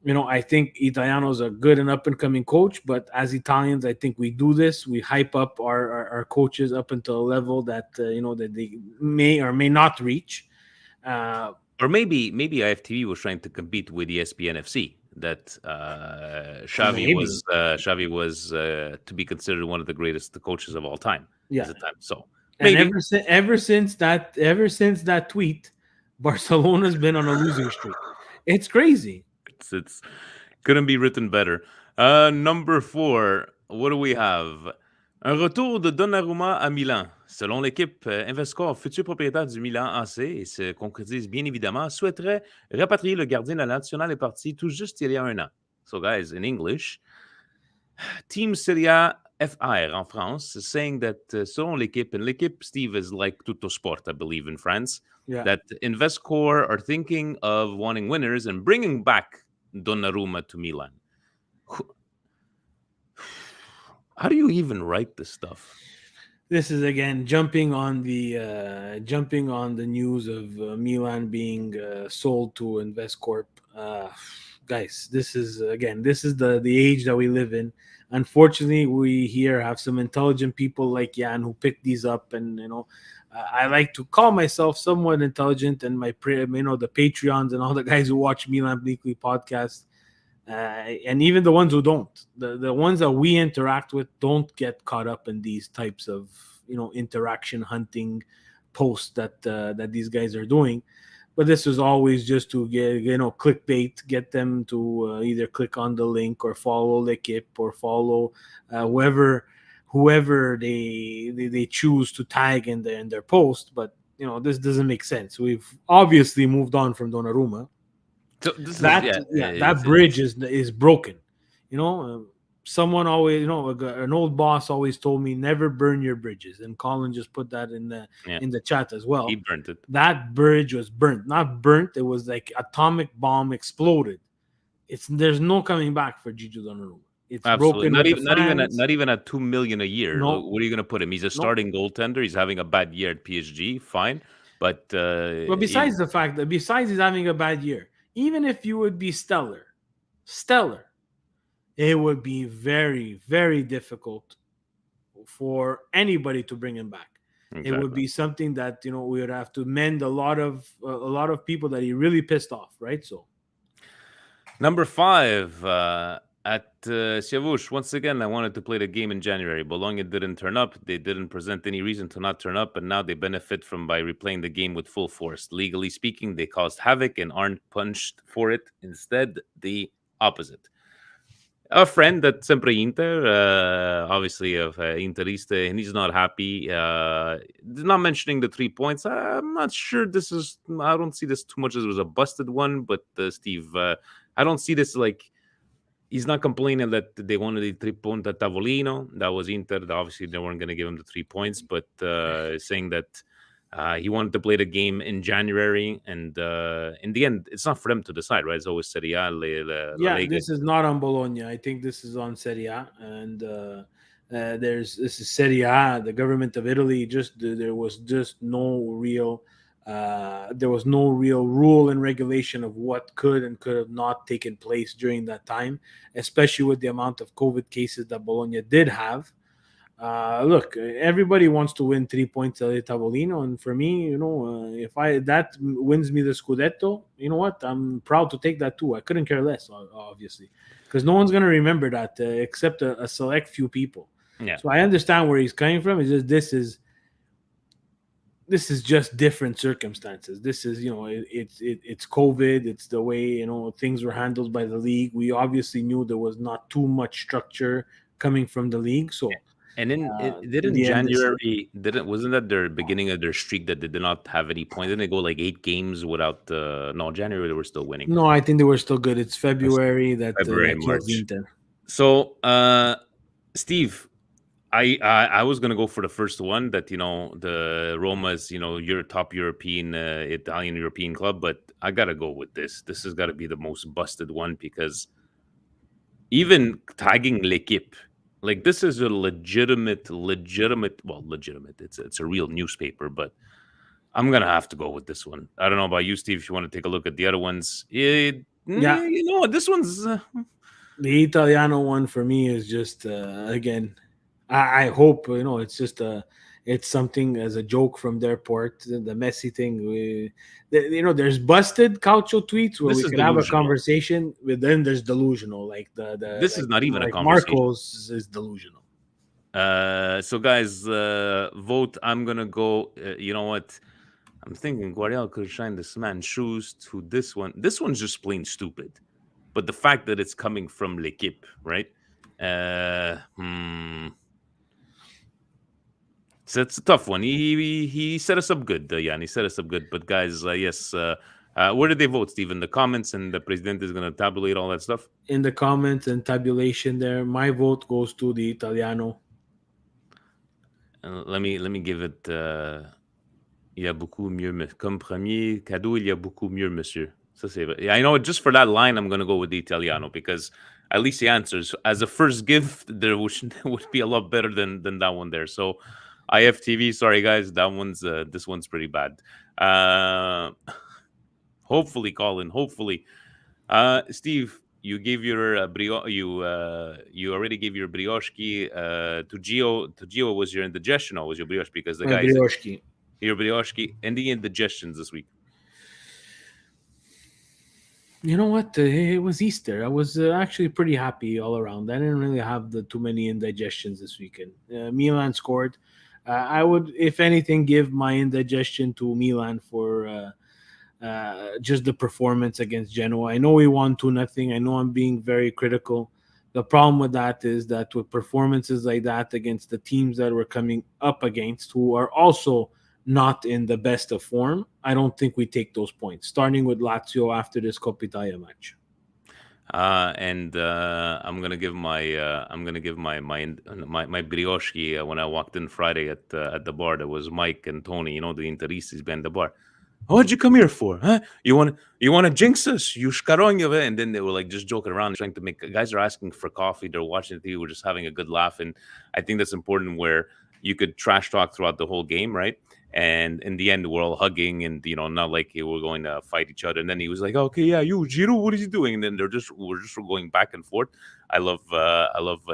I think Italiano's a good and up and coming coach, but as Italians, I think we do this. We hype up our coaches up until a level that that they may or may not reach. Or maybe IFTV was trying to compete with ESPN FC. That Xavi Maybe. was to be considered one of the greatest coaches of all time. Yeah. At the time. So And maybe ever since that tweet, Barcelona's been on a losing streak. It's crazy. it's couldn't be written better. Number 4, what do we have? Un retour de Donnarumma à Milan. Selon l'équipe, Invescore, futur propriétaire du Milan AC, et se concrétise bien évidemment, souhaiterait rapatrier le gardien de la nationale est parti tout juste il y a un an. So guys, in English, Team Serie A FR en France is saying that selon l'équipe, and l'équipe, Steve, is like Tutto Sport, I believe, in France, Yeah. that Investcore are thinking of wanting winners and bringing back Donnarumma to Milan. How do you even write this stuff? This is again jumping on the news of Milan being sold to Investcorp. Guys, this is the age that we live in. Unfortunately, we here have some intelligent people like Jan who pick these up, and I like to call myself somewhat intelligent, and the Patreons and all the guys who watch Milan Weekly Podcast. And even the ones who don't, the ones that we interact with, don't get caught up in these types of interaction hunting posts that these guys are doing. But this is always just to get clickbait, get them to either click on the link or follow l'équipe or follow whoever they choose to tag in their post. But this doesn't make sense. We've obviously moved on from Donnarumma. So That bridge is broken. Someone always, an old boss always told me, never burn your bridges. And Colin just put that in the chat as well. He burnt it. That bridge was burnt. Not burnt. It was like atomic bomb exploded. There's no coming back for Gigi Donnarumma. It's Absolutely. broken. Not even at $2 million a year. No. What are you going to put him? He's a starting goaltender. He's having a bad year at PSG. Fine, but besides the fact that he's having a bad year, even if you would be stellar, it would be very, very difficult for anybody to bring him back. Exactly. It would be something that we would have to mend a lot of people that he really pissed off, right? So, number 5 at Siavush. Once again, I wanted to play the game in January. Bologna didn't turn up. They didn't present any reason to not turn up, and now they benefit by replaying the game with full force. Legally speaking, they caused havoc and aren't punished for it. Instead, the opposite. A friend that sempre Inter, obviously of Interista, and he's not happy. Not mentioning the 3 points. I'm not sure I don't see this too much as it was a busted one, but Steve, I don't see this like. He's not complaining that they wanted the 3 points at Tavolino. That was Inter. Obviously, they weren't going to give him the 3 points, but saying that he wanted to play the game in January. And in the end, it's not for them to decide, right? It's always Serie A. This is not on Bologna. I think this is on Serie A. And this is Serie A. The government of Italy, there was just no real... there was no real rule and regulation of what could and could have not taken place during that time, especially with the amount of COVID cases that Bologna did have. Look, everybody wants to win 3 points at Tavolino, and for me, if that wins me the Scudetto, you know what? I'm proud to take that too. I couldn't care less, obviously, because no one's going to remember that except a select few people. Yeah. So I understand where he's coming from. It's just this is just different circumstances. This is, it's COVID. It's the way, things were handled by the league. We obviously knew there was not too much structure coming from the league. So, and then didn't January, wasn't that their beginning of their streak that they did not have any points? Didn't they go like 8 games without, January they were still winning. No, I think they were still good. It's February March. So, Steve, I was gonna go for the first one that the Roma's your top European Italian European club, but I gotta go with this. This has got to be the most busted one because even tagging l'équipe, like this is a legitimate. It's a real newspaper, but I'm gonna have to go with this one. I don't know about you, Steve. If you want to take a look at the other ones, Yeah. You know, this one's The Italiano one for me is just again. I hope it's just it's something as a joke from their part. The Messi thing, there's busted Calcio tweets where this we is could have a delusional. conversation, but then there's delusional. Like the This is not even a like conversation. Marcos is delusional. So guys, vote. I'm gonna go. You know what? I'm thinking Guardiola could shine this man's shoes to this one. This one's just plain stupid. But the fact that it's coming from L'Equipe, right? So it's a tough one. He set us up good, Jan. He set us up good. But guys, yes. Where did they vote, Steve? In the comments, and the president is going to tabulate all that stuff. In the comments and tabulation there, my vote goes to the Italiano. Let me give it. Il y a beaucoup mieux. Comme premier cadeau, il y a beaucoup mieux, monsieur. Ça, c'est vrai. I know. Just for that line, I'm going to go with the Italiano because at least he answers. As a first gift, there would be a lot better than that one there. So, IFTV, sorry guys, this one's pretty bad. Hopefully, Colin. Hopefully, Steve, you gave your you already gave your brioche to Gio. To Gio was your indigestion or was your brioche because the guys your brioche and the indigestions this week. You know what? It was Easter. I was actually pretty happy all around. I didn't really have too many indigestions this weekend. Milan scored. I would, if anything, give my indigestion to Milan for just the performance against Genoa. I know we won 2-0. I know I'm being very critical. The problem with that is that with performances like that against the teams that we're coming up against, who are also not in the best of form, I don't think we take those points. Starting with Lazio after this Coppa Italia match. And I'm gonna give my brioche when I walked in Friday at the bar. There was Mike and Tony, the Interistis behind the bar. What'd you come here for? Huh? You want to jinx us? You shkaronyo. And then they were like just joking around, trying to make guys are asking for coffee. They're watching the TV. We're just having a good laugh, and I think that's important where you could trash talk throughout the whole game, right? And in the end, we're all hugging and, not like we're going to fight each other. And then he was like, okay, yeah, you, Giro, what are you doing? And then we're just going back and forth. I love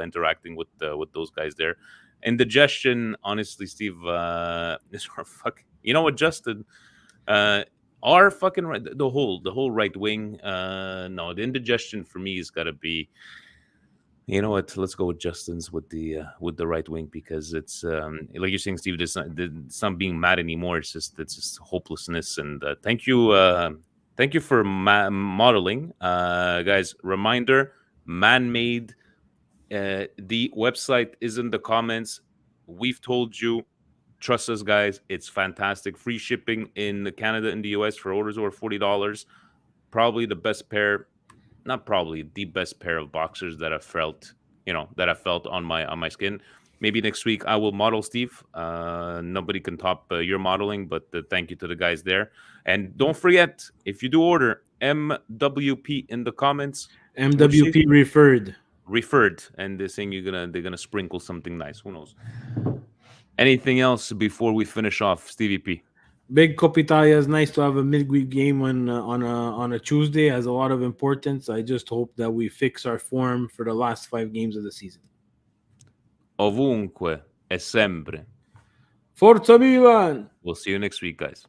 interacting with those guys there. Indigestion, honestly, Steve, is our fuck. You know what, Justin? Our fucking the whole right wing. No, the indigestion for me has got to be. You know what? Let's go with Justin's with the right wing because it's like you're saying, Steve. It's not being mad anymore. It's just hopelessness. And thank you for modeling, guys. Reminder: Manmade. The website is in the comments. We've told you. Trust us, guys. It's fantastic. Free shipping in Canada and the US for orders over $40. Probably the best pair. Not probably the best pair of boxers that I felt on my skin. Maybe next week I will model, Steve. Nobody can top your modeling, but thank you to the guys there. And don't forget, if you do order MWP in the comments, MWP referred, and they're saying they're gonna sprinkle something nice. Who knows? Anything else before we finish off, Stevie P? Big Coppa Italia is nice to have a midweek game on a Tuesday. Has a lot of importance. I just hope that we fix our form for the last 5 games of the season. Ovunque e sempre. Forza Milan! We'll see you next week, guys.